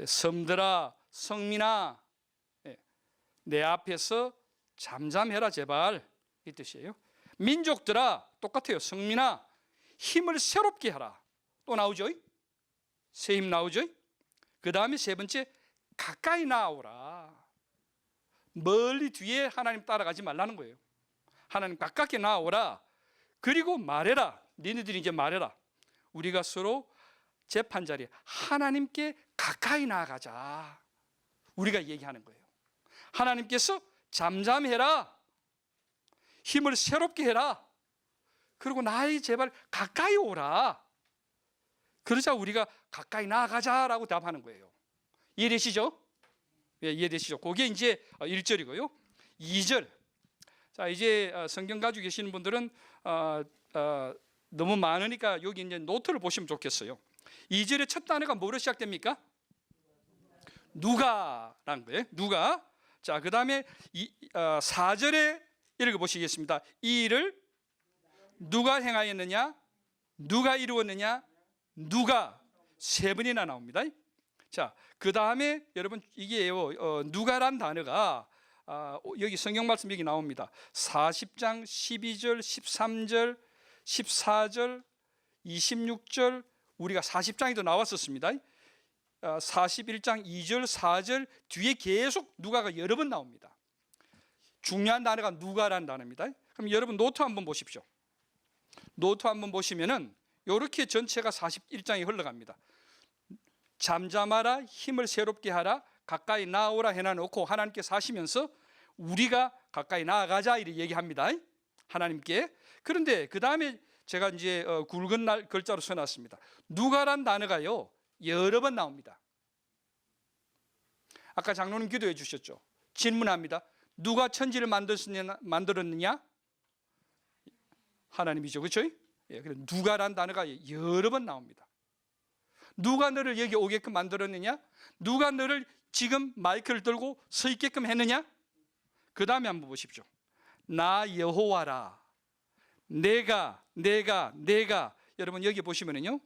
A: 섬들아, 성민아, 내 앞에서 잠잠해라 제발, 이 뜻이에요. 민족들아, 똑같아요. 성민아, 힘을 새롭게 하라. 또 나오죠? 새 힘 나오죠? 그 다음에 세 번째, 가까이 나오라. 멀리 뒤에 하나님 따라가지 말라는 거예요. 하나님 가깝게 나오라. 그리고 말해라. 너희들이 이제 말해라. 우리가 서로 재판 자리에 하나님께 가까이 나아가자. 우리가 얘기하는 거예요. 하나님께서 잠잠해라. 힘을 새롭게 해라. 그리고 나의 제발 가까이 오라. 그러자 우리가 가까이 나아가자라고 답하는 거예요. 이해되시죠? 예, 이해되시죠? 그게 이제 1절이고요. 2절. 자, 이제 성경 가지고 계시는 분들은 너무 많으니까 여기 이제 노트를 보시면 좋겠어요. 2절의 첫 단어가 뭐로 시작됩니까? 누가라는 거예요. 누가. 자, 그 다음에 4절에 읽어보시겠습니다. 이 일을 누가 행하였느냐? 누가 이루었느냐? 누가. 세 번이나 나옵니다. 자, 그 다음에 여러분 이게요, 누가란 단어가 여기 성경 말씀 여기 나옵니다. 40장 12절, 13절, 14절, 26절, 우리가 40장에도 나왔었습니다. 41장 2절, 4절 뒤에 계속 누가가 여러 번 나옵니다. 중요한 단어가 누가라는 단어입니다. 그럼 여러분 노트 한번 보십시오. 노트 한번 보시면은 이렇게 전체가 41장이 흘러갑니다. 잠잠하라, 힘을 새롭게 하라, 가까이 나오라 해놔놓고 하나님께서 하시면서 우리가 가까이 나아가자 이렇게 얘기합니다. 하나님께. 그런데 그 다음에 제가 이제 굵은 글자로 써놨습니다. 누가란 단어가요 여러 번 나옵니다. 아까 장로님 기도해 주셨죠. 질문합니다. 누가 천지를 만들었느냐? 하나님이죠, 그렇죠? 예, 그래서 누가란 단어가 여러 번 나옵니다. 누가 너를 여기 오게끔 만들었느냐? 누가 너를 지금 마이크를 들고 서 있게끔 했느냐? 그 다음에 한번 보십시오. 나 여호와라. 내가. 여러분 여기 보시면은요,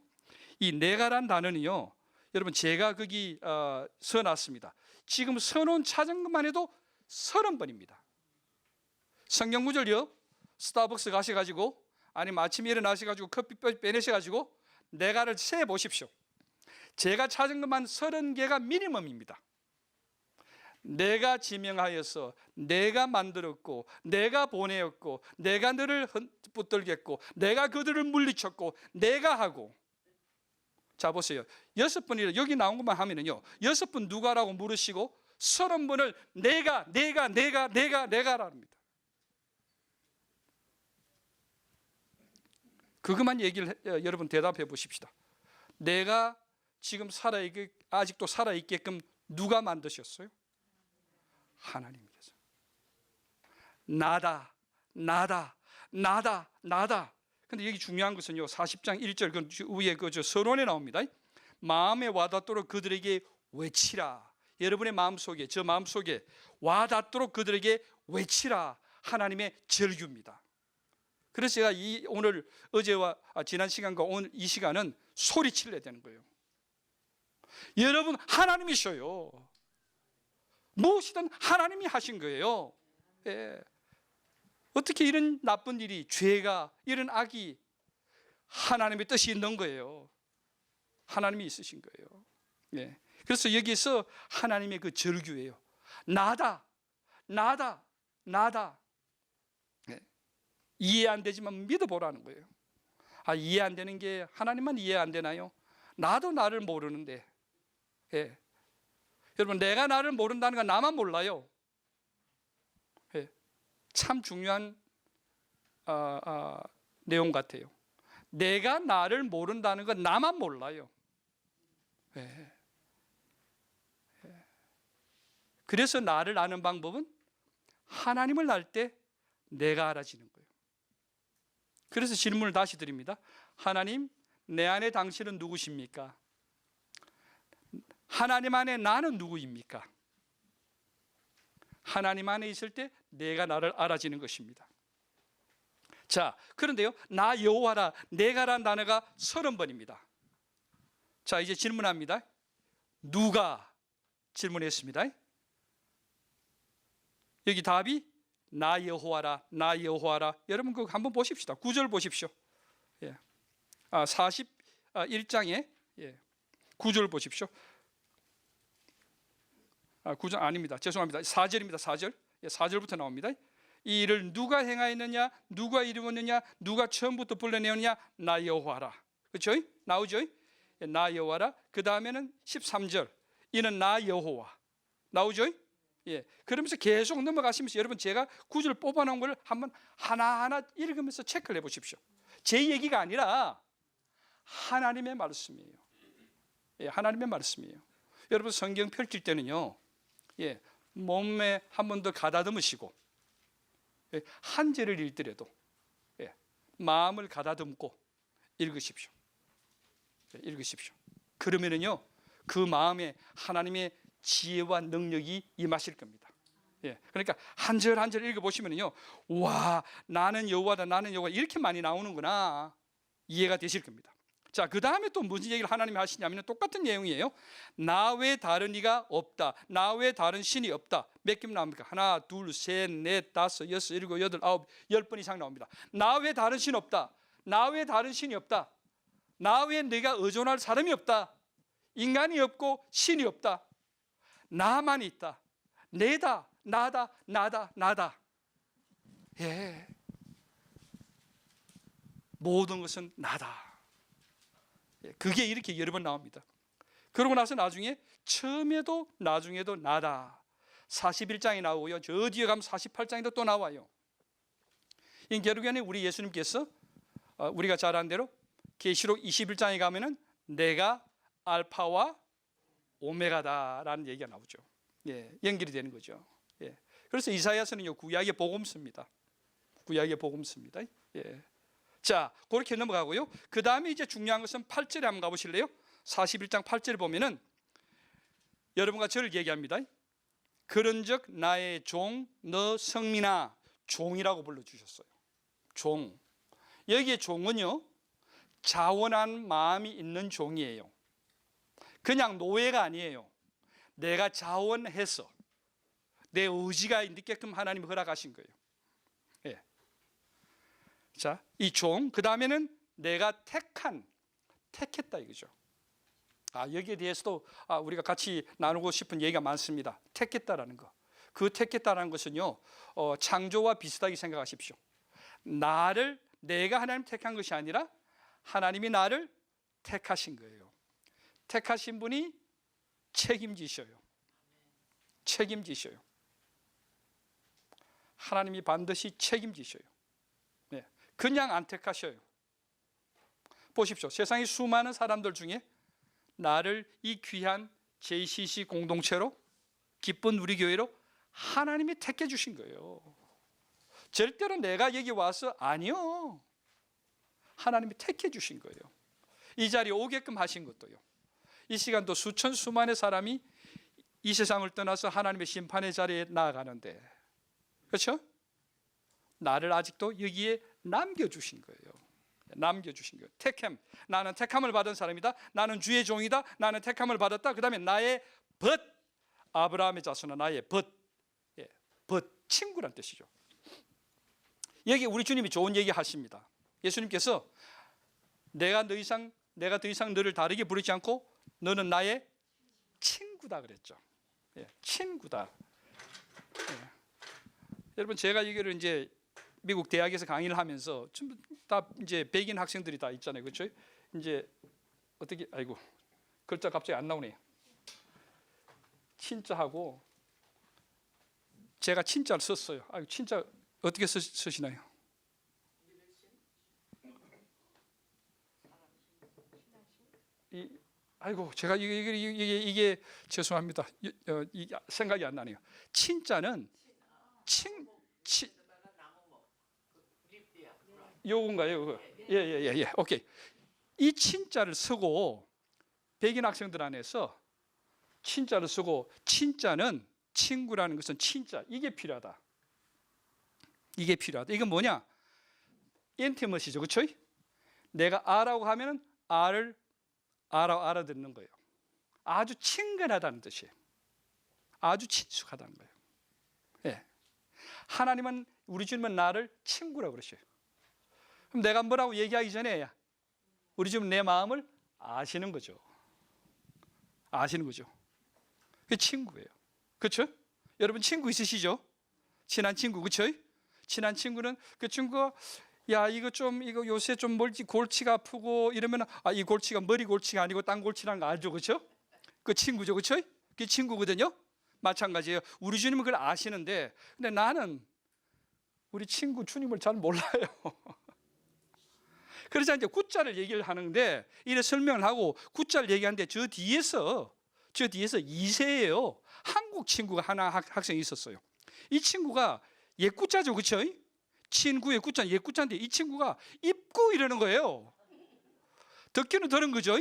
A: 이 내가란 단어는요, 여러분 제가 거기 써놨습니다. 지금 써놓은 찾은 것만 해도 30번입니다. 성경 구절이요, 스타벅스 가셔가지고 아니면 아침에 일어나셔가지고 커피 빼내셔가지고 내가를 세보십시오. 제가 찾은 것만 30개가 미니멈입니다. 내가 지명하여서, 내가 만들었고, 내가 보내었고, 내가 너를 붙들겠고, 내가 그들을 물리쳤고, 내가 하고. 자 보세요, 6번이라 여기 나온 것만 하면은요, 6번 누가라고 물으시고 30번을 내가랍니다. 그것만 얘기를 여러분 대답해 보십시다. 내가 지금 아직도 살아있게끔 누가 만드셨어요? 하나님께서. 나다. 근데 여기 중요한 것은요, 40장 1절 그 위에 서론에 나옵니다. 마음에 와닿도록 그들에게 외치라. 여러분의 마음속에, 저 마음속에 와닿도록 그들에게 외치라. 하나님의 절규입니다. 그래서 제가 오늘 어제와 지난 시간과 오늘 이 시간은 소리치려야 되는 거예요. 여러분 하나님이셔요. 무엇이든 하나님이 하신 거예요. 예. 어떻게 이런 나쁜 일이, 죄가, 이런 악이 하나님의 뜻이 있는 거예요. 하나님이 있으신 거예요. 예. 그래서 여기서 하나님의 그 절규예요. 나다. 예. 이해 안 되지만 믿어보라는 거예요. 이해 안 되는 게 하나님만 이해 안 되나요? 나도 나를 모르는데. 예. 여러분 내가 나를 모른다는 건 나만 몰라요. 예. 참 중요한 내용 같아요. 내가 나를 모른다는 건 나만 몰라요. 예. 예. 그래서 나를 아는 방법은 하나님을 알 때 내가 알아지는 거예요. 그래서 질문을 다시 드립니다. 하나님, 내 안에 당신은 누구십니까? 하나님 안에 나는 누구입니까? 하나님 안에 있을 때 내가 나를 알아지는 것입니다. 자, 그런데요, 나 여호와라, 내가란 단어가 30번입니다. 자, 이제 질문합니다. 누가 질문했습니다. 여기 답이 나 여호와라, 나 여호와라. 여러분 그거 한번 보십시다. 9절 보십시오. 예. 41장에 9절 보십시오. 9절 아닙니다. 죄송합니다. 4절입니다. 4절. 4절부터 나옵니다. 이 일을 누가 행하였느냐, 누가 이루었느냐, 누가 처음부터 불러내었느냐, 나 여호와라. 그렇죠? 나오죠? 나 여호와라. 그 다음에는 13절. 이는 나 여호와. 나오죠? 예. 그러면서 계속 넘어가시면서 여러분 제가 구절 뽑아놓은 걸 한번 하나하나 읽으면서 체크를 해보십시오. 제 얘기가 아니라 하나님의 말씀이에요. 예, 하나님의 말씀이에요. 여러분 성경 펼칠 때는요, 예, 몸에 한 번 더 가다듬으시고, 예, 한 절을 읽더라도 예, 마음을 가다듬고 읽으십시오. 예, 읽으십시오. 그러면은요, 그 마음에 하나님의 지혜와 능력이 임하실 겁니다. 예, 그러니까 한 절 한 절 읽어보시면요, 와, 나는 여호와다, 나는 여호와, 이렇게 많이 나오는구나 이해가 되실 겁니다. 자, 그 다음에 또 무슨 얘기를 하나님이 하시냐면 똑같은 내용이에요. 나 외 다른 이가 없다. 나 외 다른 신이 없다. 몇 개 나옵니까? 하나, 둘, 셋, 넷, 다섯, 여섯, 일곱, 여덟, 아홉, 10번 이상 나옵니다. 나 외 다른 신 없다. 나 외 다른 신이 없다. 나 외에 내가 의존할 사람이 없다. 인간이 없고 신이 없다. 나만 있다. 내다, 나다. 예, 모든 것은 나다. 그게 이렇게 여러 번 나옵니다. 그러고 나서 나중에 처음에도 나중에도 나다. 41장에 나오고요, 저 뒤에 가면 48장에도 또 나와요. 이 결국에는 우리 예수님께서 우리가 잘 아는 대로 계시록 21장에 가면은 내가 알파와 오메가다라는 얘기가 나오죠. 예, 연결이 되는 거죠. 예, 그래서 이사야서는요, 구약의 복음서입니다. 구약의 복음서입니다. 예. 자, 그렇게 넘어가고요. 그 다음에 이제 중요한 것은 8절에 한번 가보실래요? 41장 8절에 보면은 여러분과 저를 얘기합니다. 그런즉 나의 종 너 성민아, 종이라고 불러주셨어요. 종. 여기에 종은요, 자원한 마음이 있는 종이에요. 그냥 노예가 아니에요. 내가 자원해서 내 의지가 있게끔 하나님이 허락하신 거예요. 예. 자, 이 종, 그 다음에는 내가 택했다 이거죠. 여기에 대해서도 우리가 같이 나누고 싶은 얘기가 많습니다. 택했다라는 거. 그 택했다라는 것은요, 창조와 비슷하게 생각하십시오. 내가 하나님 택한 것이 아니라 하나님이 나를 택하신 거예요. 택하신 분이 책임지셔요. 책임지셔요. 하나님이 반드시 책임지셔요. 네. 그냥 안 택하셔요. 보십시오. 세상의 수많은 사람들 중에 나를 이 귀한 JCC 공동체로, 기쁜 우리 교회로 하나님이 택해 주신 거예요. 절대로 내가 여기 와서, 아니요, 하나님이 택해 주신 거예요. 이 자리에 오게끔 하신 것도요. 이 시간도 수천 수만의 사람이 이 세상을 떠나서 하나님의 심판의 자리에 나아가는데, 그렇죠? 나를 아직도 여기에 남겨주신 거예요. 남겨주신 거예요. 택함. 나는 택함을 받은 사람이다. 나는 주의 종이다. 나는 택함을 받았다. 그 다음에 나의 벗, 아브라함의 자손은 나의 벗, 벗, 친구란 뜻이죠. 여기 우리 주님이 좋은 얘기 하십니다. 예수님께서 내가 더 이상 너를 다르게 부르지 않고 너는 나의 친구다 그랬죠. 친구다. 여러분, 제가 이거를 이제 미국 대학에서 강의를 하면서 전부 다 이제 백인 학생들이 다 있잖아요, 그렇죠? 이제 어떻게, 아이고, 글자 갑자기 안 나오네요. 친자하고 제가 친자를 썼어요. 친자 어떻게 쓰시나요? 아이고, 제가 이게 죄송합니다. 생각이 안 나네요. 친자는 요건가요? 예. 오케이. 이 친자를 쓰고 백인 학생들 안에서 친자를 쓰고, 친자는 친구라는 것은 친자, 이게 필요하다. 이게 필요하다. 이건 뭐냐? 인티머시죠, 그렇죠? 내가 아라고 하면은 아를 알아듣는 거예요. 아주 친근하다는 뜻이에요. 아주 친숙하다는 거예요. 예. 하나님은, 우리 주님은 나를 친구라고 그러셔요. 그럼 내가 뭐라고 얘기하기 전에 우리 주님은 내 마음을 아시는 거죠. 아시는 거죠. 그게 친구예요. 그렇죠? 여러분 친구 있으시죠? 친한 친구, 그렇죠? 친한 친구는 그 친구가 이거 요새 좀 골치가 아프고 이러면 이 골치가 머리 골치가 아니고 딴 골치라는 거 알죠, 그렇죠? 그 친구죠, 그렇죠? 그게 친구거든요. 마찬가지예요. 우리 주님은 그걸 아시는데, 근데 나는 우리 친구 주님을 잘 몰라요. 그래서 이제 구자를 얘기를 하는데, 이래 설명을 하고 구자를 얘기하는데 저 뒤에서 2세예요. 한국 친구가 하나 학생이 있었어요. 이 친구가 옛구자죠, 그렇죠? 친구의 구자, 옛구자인데 이 친구가 입구 이러는 거예요. 듣기는 들은 거죠.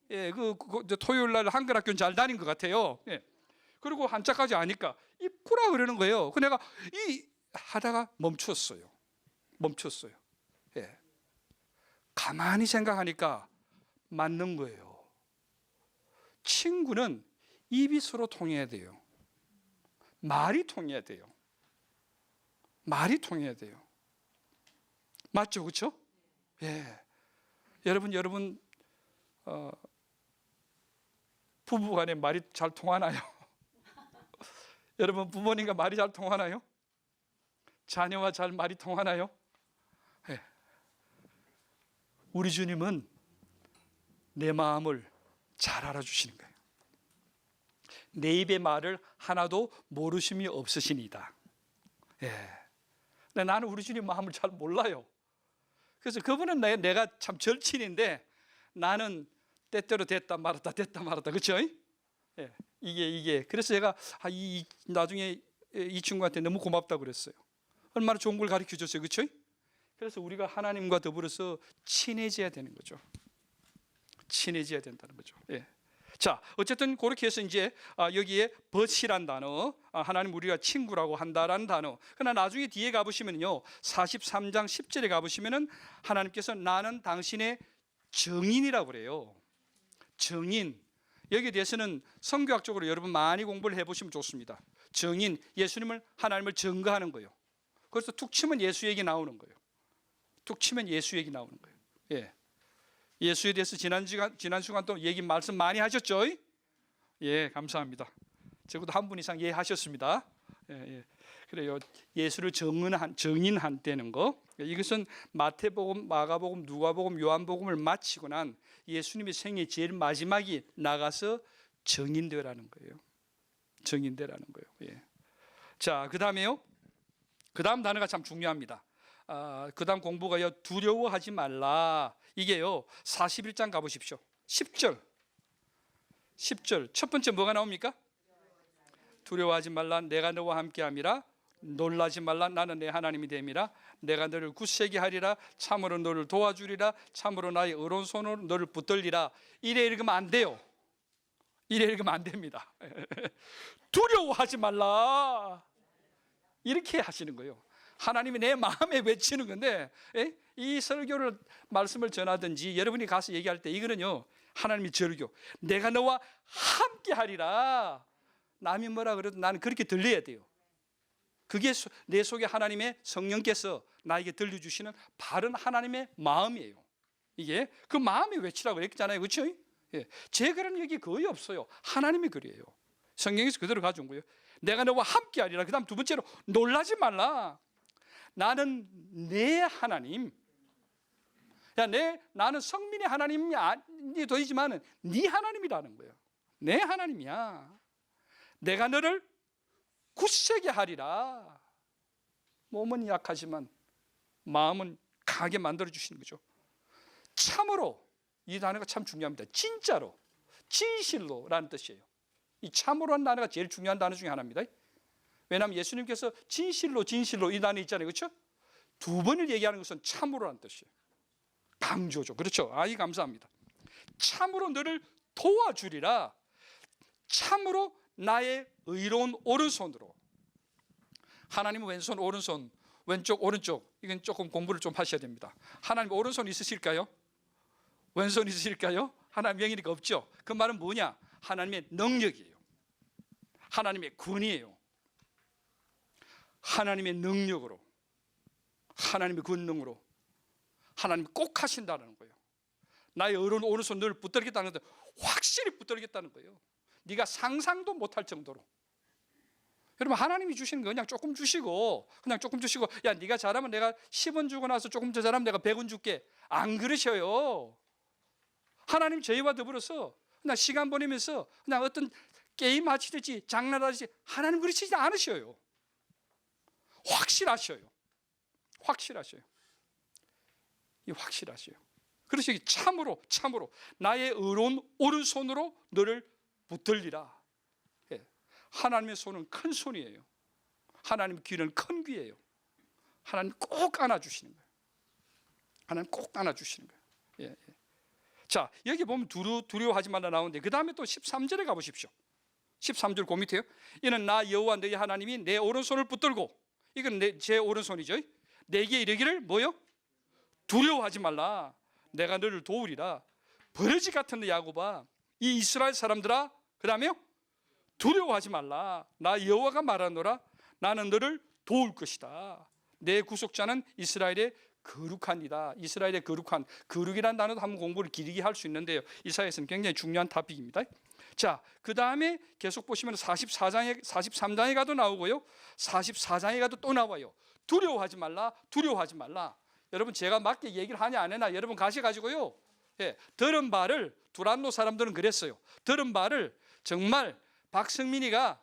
A: 예, 토요일 날 한글 학교는 잘 다닌 것 같아요. 예. 그리고 한자까지 아니까 입구라 그러는 거예요. 그 내가 하다가 멈췄어요. 예. 가만히 생각하니까 맞는 거예요. 친구는 입이 서로 통해야 돼요. 말이 통해야 돼요. 맞죠, 그렇죠? 예. 여러분 부부간에 말이 잘 통하나요? 여러분 부모님과 말이 잘 통하나요? 자녀와 잘 말이 통하나요? 예. 우리 주님은 내 마음을 잘 알아주시는 거예요. 내 입의 말을 하나도 모르심이 없으시니이다. 예. 근데 나는 우리 주님 마음을 잘 몰라요. 그래서 그분은 내가 참 절친인데 나는 때때로 됐다 말았다 그렇죠? 예. 이게 그래서 제가 나중에 이 친구한테 너무 고맙다고 그랬어요. 얼마나 좋은 걸 가르쳐 줬어요, 그렇죠? 그래서 우리가 하나님과 더불어서 친해져야 되는 거죠. 친해져야 된다는 거죠. 예. 자, 어쨌든 그렇게 해서 이제 여기에 벗이란 단어, 하나님 우리가 친구라고 한다라는 단어. 그러나 나중에 뒤에 가보시면요, 43장 10절에 가보시면은 하나님께서 나는 당신의 정인이라고 그래요. 정인. 여기에 대해서는 성교학적으로 여러분 많이 공부를 해보시면 좋습니다. 정인, 예수님을, 하나님을 증거하는 거예요. 그래서 툭 치면 예수 얘기 나오는 거예요. 툭 치면 예수 얘기 나오는 거예요. 예. 예수에 대해서 지난 시간 또 얘기 말씀 많이 하셨죠? 예, 감사합니다. 적어도 한 분 이상 이해하셨습니다. 예, 예. 그래요. 예수를 정인한다는 거. 이것은 마태복음, 마가복음, 누가복음, 요한복음을 마치고 난 예수님의 생애 제일 마지막이 나가서 정인되라는 거예요. 정인되라는 거예요. 예. 자, 그다음에요. 그다음 단어가 참 중요합니다. 그다음 공부가요. 두려워하지 말라. 이게요. 41장 가보십시오. 10절. 첫 번째 뭐가 나옵니까? 두려워하지 말라. 내가 너와 함께함이라. 놀라지 말라. 나는 내 하나님이 됨이라. 내가 너를 굳세게 하리라. 참으로 너를 도와주리라. 참으로 나의 의로운 손으로 너를 붙들리라. 이래 읽으면 안 돼요. 이래 읽으면 안 됩니다. 두려워하지 말라. 이렇게 하시는 거예요. 하나님이 내 마음에 외치는 건데, 이 설교를 말씀을 전하든지 여러분이 가서 얘기할 때 이거는요, 하나님이 절교. 내가 너와 함께 하리라. 남이 뭐라 그래도 나는 그렇게 들려야 돼요. 그게 내 속에 하나님의 성령께서 나에게 들려주시는 바른 하나님의 마음이에요. 이게 그 마음이 외치라고 그랬잖아요. 그렇죠? 예. 제 글은 여기 거의 없어요. 하나님이 글이에요. 성경에서 그대로 가져온 거예요. 내가 너와 함께 하리라. 그 다음 두 번째로 놀라지 말라. 나는 내 하나님. 나는 성민의 하나님이 되지만 네 하나님이라는 거예요. 내 하나님이야. 내가 너를 굳세게 하리라. 몸은 약하지만 마음은 강하게 만들어 주시는 거죠. 참으로, 이 단어가 참 중요합니다. 진짜로, 진실로라는 뜻이에요. 이 참으로라는 단어가 제일 중요한 단어 중에 하나입니다. 왜냐하면 예수님께서 진실로 이 단어 있잖아요. 그렇죠? 두 번을 얘기하는 것은 참으로라는 뜻이에요. 강조죠. 그렇죠? 아이 감사합니다. 참으로 너를 도와주리라. 참으로 나의 의로운 오른손으로. 하나님은 왼손, 오른손, 왼쪽, 오른쪽. 이건 조금 공부를 좀 하셔야 됩니다. 하나님 오른손 있으실까요? 왼손 있으실까요? 하나님 영이니까 없죠. 그 말은 뭐냐? 하나님의 능력이에요. 하나님의 권위예요. 하나님의 능력으로, 하나님의 권능으로 하나님 꼭 하신다는 거예요. 나의 의로운 오른손 늘 붙들겠다는 건데 확실히 붙들겠다는 거예요. 네가 상상도 못할 정도로. 여러분 하나님이 주시는 거 그냥 조금 주시고 야 네가 잘하면 내가 10원 주고 나서 조금 더 잘하면 내가 100원 줄게. 안 그러셔요. 하나님 저희와 더불어서 그냥 시간 보내면서 그냥 어떤 게임 하시듯이 장난하듯이 하나님 그러시지 않으셔요. 확실하셔요. 이 확실하셔요. 그래서 여기 참으로 나의 의로운 오른손으로 너를 붙들리라. 예. 하나님의 손은 큰 손이에요. 하나님의 귀는 큰 귀예요. 하나님 꼭 안아주시는 거예요. 하나님 꼭 안아주시는 거예요. 예. 자, 여기 보면 두려워하지 말라 나오는데 그 다음에 또 13절에 가보십시오. 13절 그 밑에요. 이는 나 여호와 너희 하나님이 내 오른손을 붙들고, 이건 제 오른손이죠. 내게 이르기를 뭐요? 두려워하지 말라. 내가 너를 도우리라. 버러지 같은 야곱아, 이 이스라엘 사람들아, 그 다음에요, 두려워하지 말라. 나 여호와가 말하노라. 나는 너를 도울 것이다. 내 구속자는 이스라엘의 거룩한이다. 이스라엘의 거룩이라는 단어도 한번 공부를 길게 할 수 있는데요, 이사야에서는 굉장히 중요한 토픽입니다. 자, 그 다음에 계속 보시면 43장에 가도 나오고요, 44장에 가도 또 나와요. 두려워하지 말라. 여러분 제가 맞게 얘기를 하냐 안 하냐 여러분 가셔가지고요, 들은 바를, 두란노 사람들은 그랬어요. 들은 바를 정말 박성민이가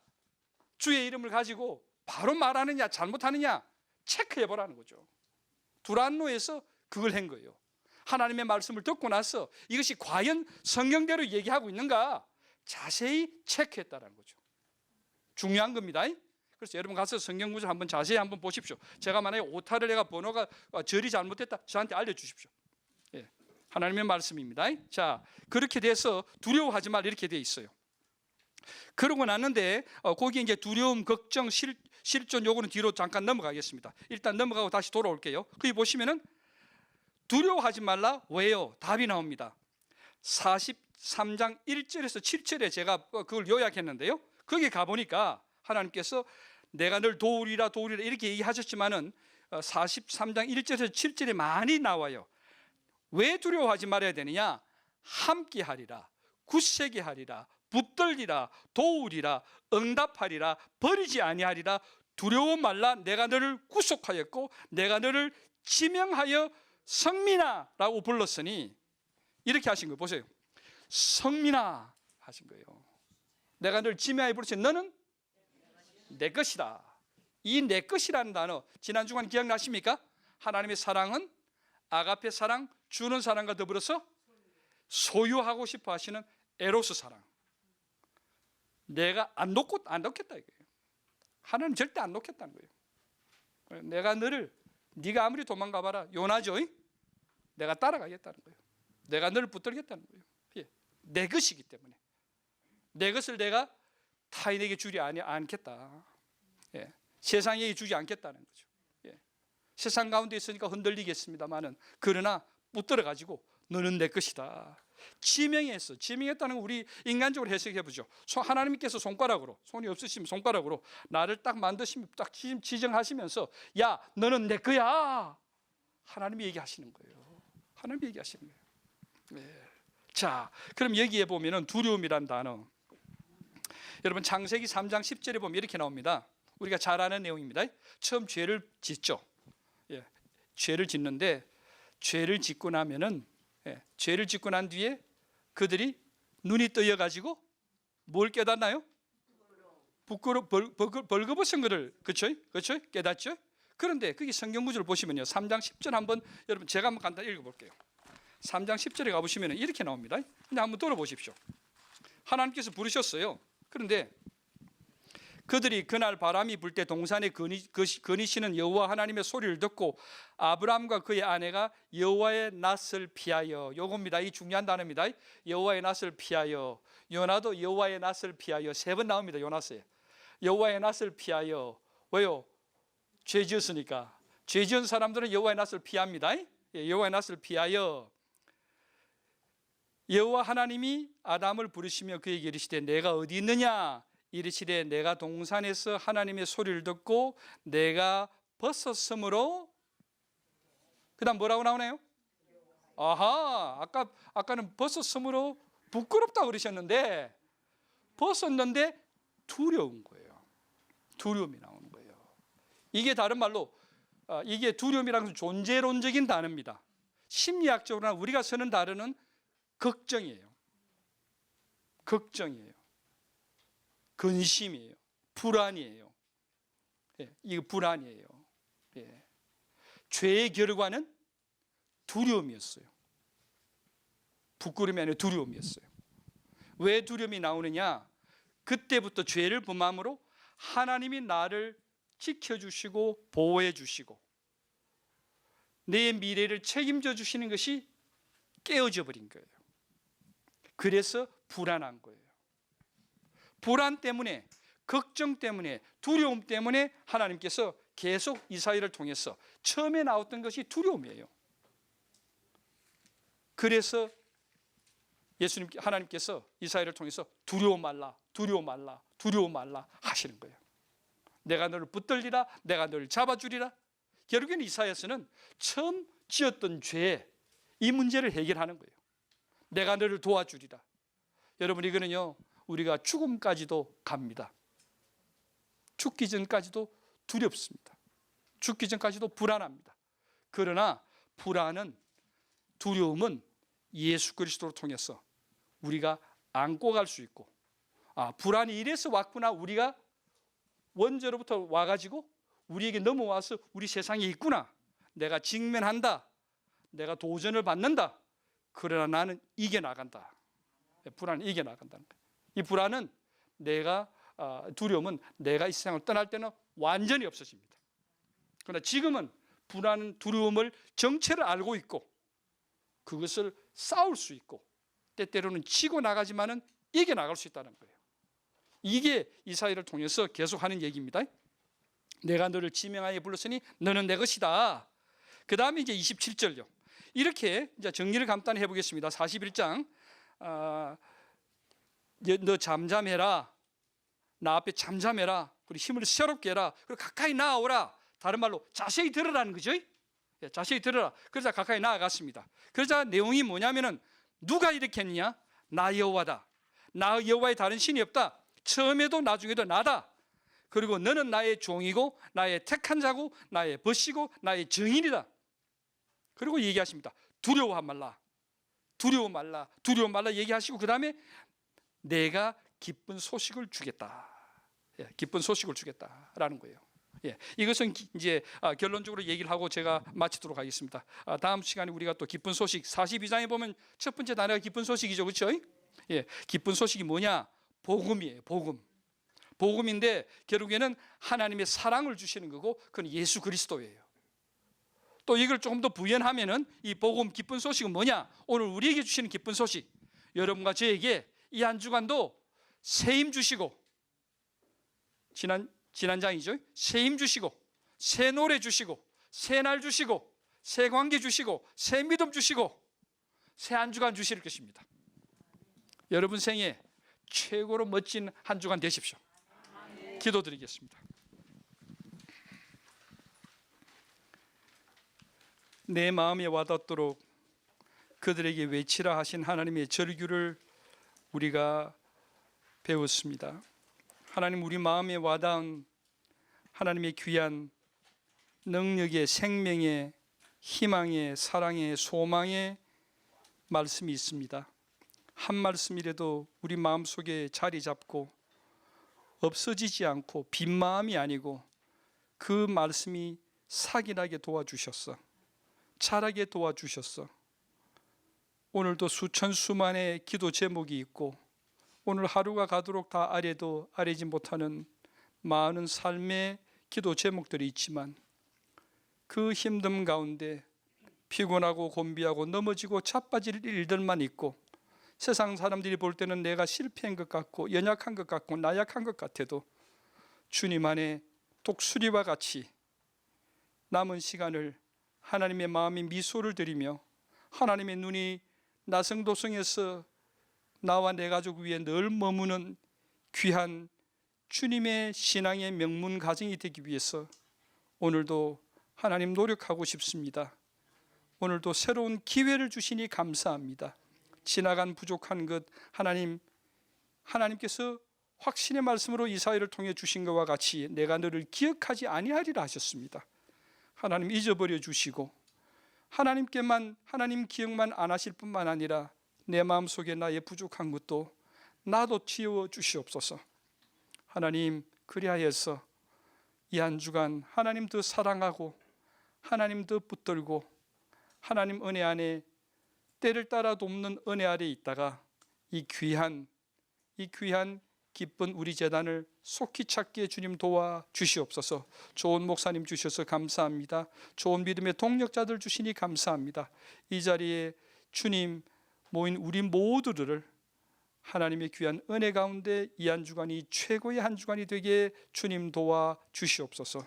A: 주의 이름을 가지고 바로 말하느냐 잘못하느냐 체크해 보라는 거죠. 두란노에서 그걸 한 거예요. 하나님의 말씀을 듣고 나서 이것이 과연 성경대로 얘기하고 있는가 자세히 체크했다는 거죠. 중요한 겁니다. 그래서 여러분 가서 성경 구절 한번 자세히 한번 보십시오. 제가 만약에 오타를 내가 번호가 절이 잘못됐다 저한테 알려주십시오. 예, 하나님의 말씀입니다. 자, 그렇게 돼서 두려워하지 말 이렇게 돼 있어요. 그러고 났는데 거기 이제 두려움, 걱정, 실존 요거는 뒤로 잠깐 넘어가겠습니다. 일단 넘어가고 다시 돌아올게요. 거기 보시면은 두려워하지 말라. 왜요? 답이 나옵니다. 43장 1절에서 7절에 제가 그걸 요약했는데요. 거기 가보니까 하나님께서 내가 널 도우리라 도우리라 이렇게 얘기하셨지만은 43장 1절에서 7절에 많이 나와요. 왜 두려워하지 말아야 되느냐? 함께 하리라, 굳세게 하리라, 붙들리라, 도우리라, 응답하리라, 버리지 아니하리라. 두려워 말라. 내가 너를 구속하였고 내가 너를 지명하여 성민아라고 불렀으니 이렇게 하신 거예요. 보세요. 성민아 하신 거예요. 내가 너를 지명하여 부르신 너는 내 것이다. 이 내 것이라는 단어 지난 주간 기억나십니까? 하나님의 사랑은 아가페 사랑, 주는 사랑과 더불어서 소유하고 싶어 하시는 에로스 사랑. 내가 안 놓겠다 이거예요. 하나님 절대 안 놓겠다는 거예요. 내가 너를 네가 아무리 도망가 봐라 요나죠. 내가 따라가겠다는 거예요. 내가 너를 붙들겠다는 거예요. 예. 내 것이기 때문에 내 것을 내가 타인에게 주지 않겠다. 예. 세상에게 주지 않겠다는 거죠. 예. 세상 가운데 있으니까 흔들리겠습니다만은 그러나 붙들어 가지고 너는 내 것이다. 지명했어. 지명했다는 거 우리 인간적으로 해석해 보죠. 하나님께서 손가락으로, 손이 없으시면 손가락으로 나를 딱 만드시면 딱 지정하시면서 야 너는 내 거야. 하나님이 얘기하시는 거예요. 하나님이 얘기하시는 거예요. 네. 자, 그럼 여기에 보면은 두려움이란 단어, 여러분 창세기 3장 10절에 보면 이렇게 나옵니다. 우리가 잘 아는 내용입니다. 처음 죄를 짓죠. 예. 죄를 짓는데 죄를 짓고 나면은 죄를 짓고 난 뒤에 그들이 눈이 떠여 가지고 뭘 깨닫나요? 벌거벗은 것을 그렇죠? 깨닫죠? 그런데 거기 성경 구절을 보시면요. 3장 10절 한번 여러분 제가 한번 간단히 읽어 볼게요. 3장 10절에 가 보시면 이렇게 나옵니다. 그냥 한번 들어보십시오. 하나님께서 부르셨어요. 그런데 그들이 그날 바람이 불 때 동산에 거니시는 여호와 하나님의 소리를 듣고 아브람과 그의 아내가 여호와의 낯을 피하여, 요겁니다. 이 중요한 단어입니다. 여호와의 낯을 피하여. 요나도 여호와의 낯을 피하여 3번 나옵니다. 요나서에 여호와의 낯을 피하여. 왜요? 죄 지었으니까. 죄 지은 사람들은 여호와의 낯을 피합니다. 여호와의 낯을 피하여 여호와 하나님이 아담을 부르시며 그에게 이르시되 내가 어디 있느냐? 이르시되 내가 동산에서 하나님의 소리를 듣고 내가 벗었으므로, 그다음 뭐라고 나오나요? 아하, 아까는 벗었으므로 부끄럽다 그러셨는데 벗었는데 두려운 거예요. 두려움이 나오는 거예요. 이게 다른 말로 이게 두려움이라는 것은 존재론적인 단어입니다. 심리학적으로나 우리가 쓰는 단어는 걱정이에요. 걱정이에요. 근심이에요. 불안이에요. 예, 이거 불안이에요. 예. 죄의 결과는 두려움이었어요. 부끄러움이 아니라 두려움이었어요. 왜 두려움이 나오느냐? 그때부터 죄를 범함으로 하나님이 나를 지켜주시고 보호해 주시고 내 미래를 책임져 주시는 것이 깨어져 버린 거예요. 그래서 불안한 거예요. 불안 때문에, 걱정 때문에, 두려움 때문에 하나님께서 계속 이사야를 통해서 처음에 나왔던 것이 두려움이에요. 그래서 하나님께서 이사야를 통해서 두려워 말라, 두려워 말라, 두려워 말라 하시는 거예요. 내가 너를 붙들리라, 내가 너를 잡아주리라. 결국에는 이사야서는 처음 지었던 죄, 이 문제를 해결하는 거예요. 내가 너를 도와주리라. 여러분, 이거는요 우리가 죽음까지도 갑니다. 죽기 전까지도 두렵습니다. 죽기 전까지도 불안합니다. 그러나 불안은, 두려움은 예수 그리스도를 통해서 우리가 안고 갈 수 있고, 불안이 이래서 왔구나, 우리가 원죄로부터 와가지고 우리에게 넘어와서 우리 세상에 있구나, 내가 직면한다, 내가 도전을 받는다, 그러나 나는 이겨나간다. 불안은 이겨나간다는 거예요. 이 불안은 두려움은 내가 이 세상을 떠날 때는 완전히 없어집니다. 그러나 지금은 불안은, 두려움을 정체를 알고 있고 그것을 싸울 수 있고 때때로는 치고 나가지만은 이겨나갈 수 있다는 거예요. 이게 이사야를 통해서 계속하는 얘기입니다. 내가 너를 지명하여 불렀으니 너는 내 것이다. 그 다음에 이제 27절요. 이렇게 이제 정리를 간단히 해보겠습니다. 41장 너 잠잠해라, 나 앞에 잠잠해라, 그리고 힘을 새롭게 해라, 그리고 가까이 나아오라. 다른 말로 자세히 들으라는 거죠. 자세히 들으라. 그러자 가까이 나아갔습니다. 그러자 내용이 뭐냐면은 누가 이렇게 했느냐? 나 여호와다. 나 여호와의 다른 신이 없다. 처음에도 나중에도 나다. 그리고 너는 나의 종이고 나의 택한 자고 나의 벗이고 나의 증인이다. 그리고 얘기하십니다. 두려워 말라. 두려워 말라. 두려워 말라 얘기하시고 그 다음에 내가 기쁜 소식을 주겠다. 기쁜 소식을 주겠다라는 거예요. 이것은 이제 결론적으로 얘기를 하고 제가 마치도록 하겠습니다. 다음 시간에 우리가 또 기쁜 소식 42장에 보면 첫 번째 단어가 기쁜 소식이죠, 그렇죠? 기쁜 소식이 뭐냐? 복음이에요. 복음인데 결국에는 하나님의 사랑을 주시는 거고 그건 예수 그리스도예요. 또 이걸 조금 더 부연하면은 이 복음 기쁜 소식은 뭐냐? 오늘 우리에게 주시는 기쁜 소식, 여러분과 저에게 이 한 주간도 새 힘 주시고, 지난 장이죠. 새 힘 주시고, 새 노래 주시고, 새 날 주시고, 새 관계 주시고, 새 믿음 주시고, 새 한 주간 주실 것입니다. 여러분 생에 최고로 멋진 한 주간 되십시오. 기도드리겠습니다. 내 마음에 와닿도록 그들에게 외치라 하신 하나님의 절규를 우리가 배웠습니다. 하나님, 우리 마음에 와닿은 하나님의 귀한 능력의, 생명의, 희망의, 사랑의, 소망의 말씀이 있습니다. 한 말씀이라도 우리 마음속에 자리 잡고 없어지지 않고 빈 마음이 아니고 그 말씀이 살아나게 도와주셨어. 자라게 도와주셨어. 오늘도 수천 수만의 기도 제목이 있고 오늘 하루가 가도록 다 아래도 아래지 못하는 많은 삶의 기도 제목들이 있지만 그 힘듦 가운데 피곤하고 곤비하고 넘어지고 자빠질 일들만 있고 세상 사람들이 볼 때는 내가 실패한 것 같고 연약한 것 같고 나약한 것 같아도 주님 안에 독수리와 같이 남은 시간을 하나님의 마음이 미소를 드리며 하나님의 눈이 나성도성에서 나와 내 가족 위에 늘 머무는 귀한 주님의 신앙의 명문 가정이 되기 위해서 오늘도 하나님 노력하고 싶습니다. 오늘도 새로운 기회를 주시니 감사합니다. 지나간 부족한 것 하나님께서 확신의 말씀으로 이사야를 통해 주신 것과 같이 내가 너를 기억하지 아니하리라 하셨습니다. 하나님 잊어버려 주시고 하나님 기억만 안 하실 뿐만 아니라 내 마음속에 나의 부족한 것도 나도 지워 주시옵소서. 하나님, 그리하여서 이 한 주간 하나님 더 사랑하고 하나님 더 붙들고 하나님 은혜 안에 때를 따라 돕는 은혜 아래 있다가 이 귀한 기쁜 우리 재단을 속히 찾게 주님 도와 주시옵소서. 좋은 목사님 주셔서 감사합니다. 좋은 믿음의 동력자들 주시니 감사합니다. 이 자리에 주님 모인 우리 모두들을 하나님의 귀한 은혜 가운데 이 한 주간이 최고의 한 주간이 되게 주님 도와 주시옵소서.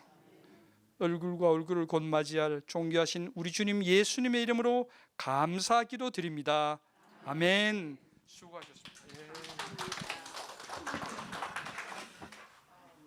A: 얼굴과 얼굴을 곧 맞이할 존귀하신 우리 주님 예수님의 이름으로 감사기도 드립니다. 아멘. 수고하셨습니다.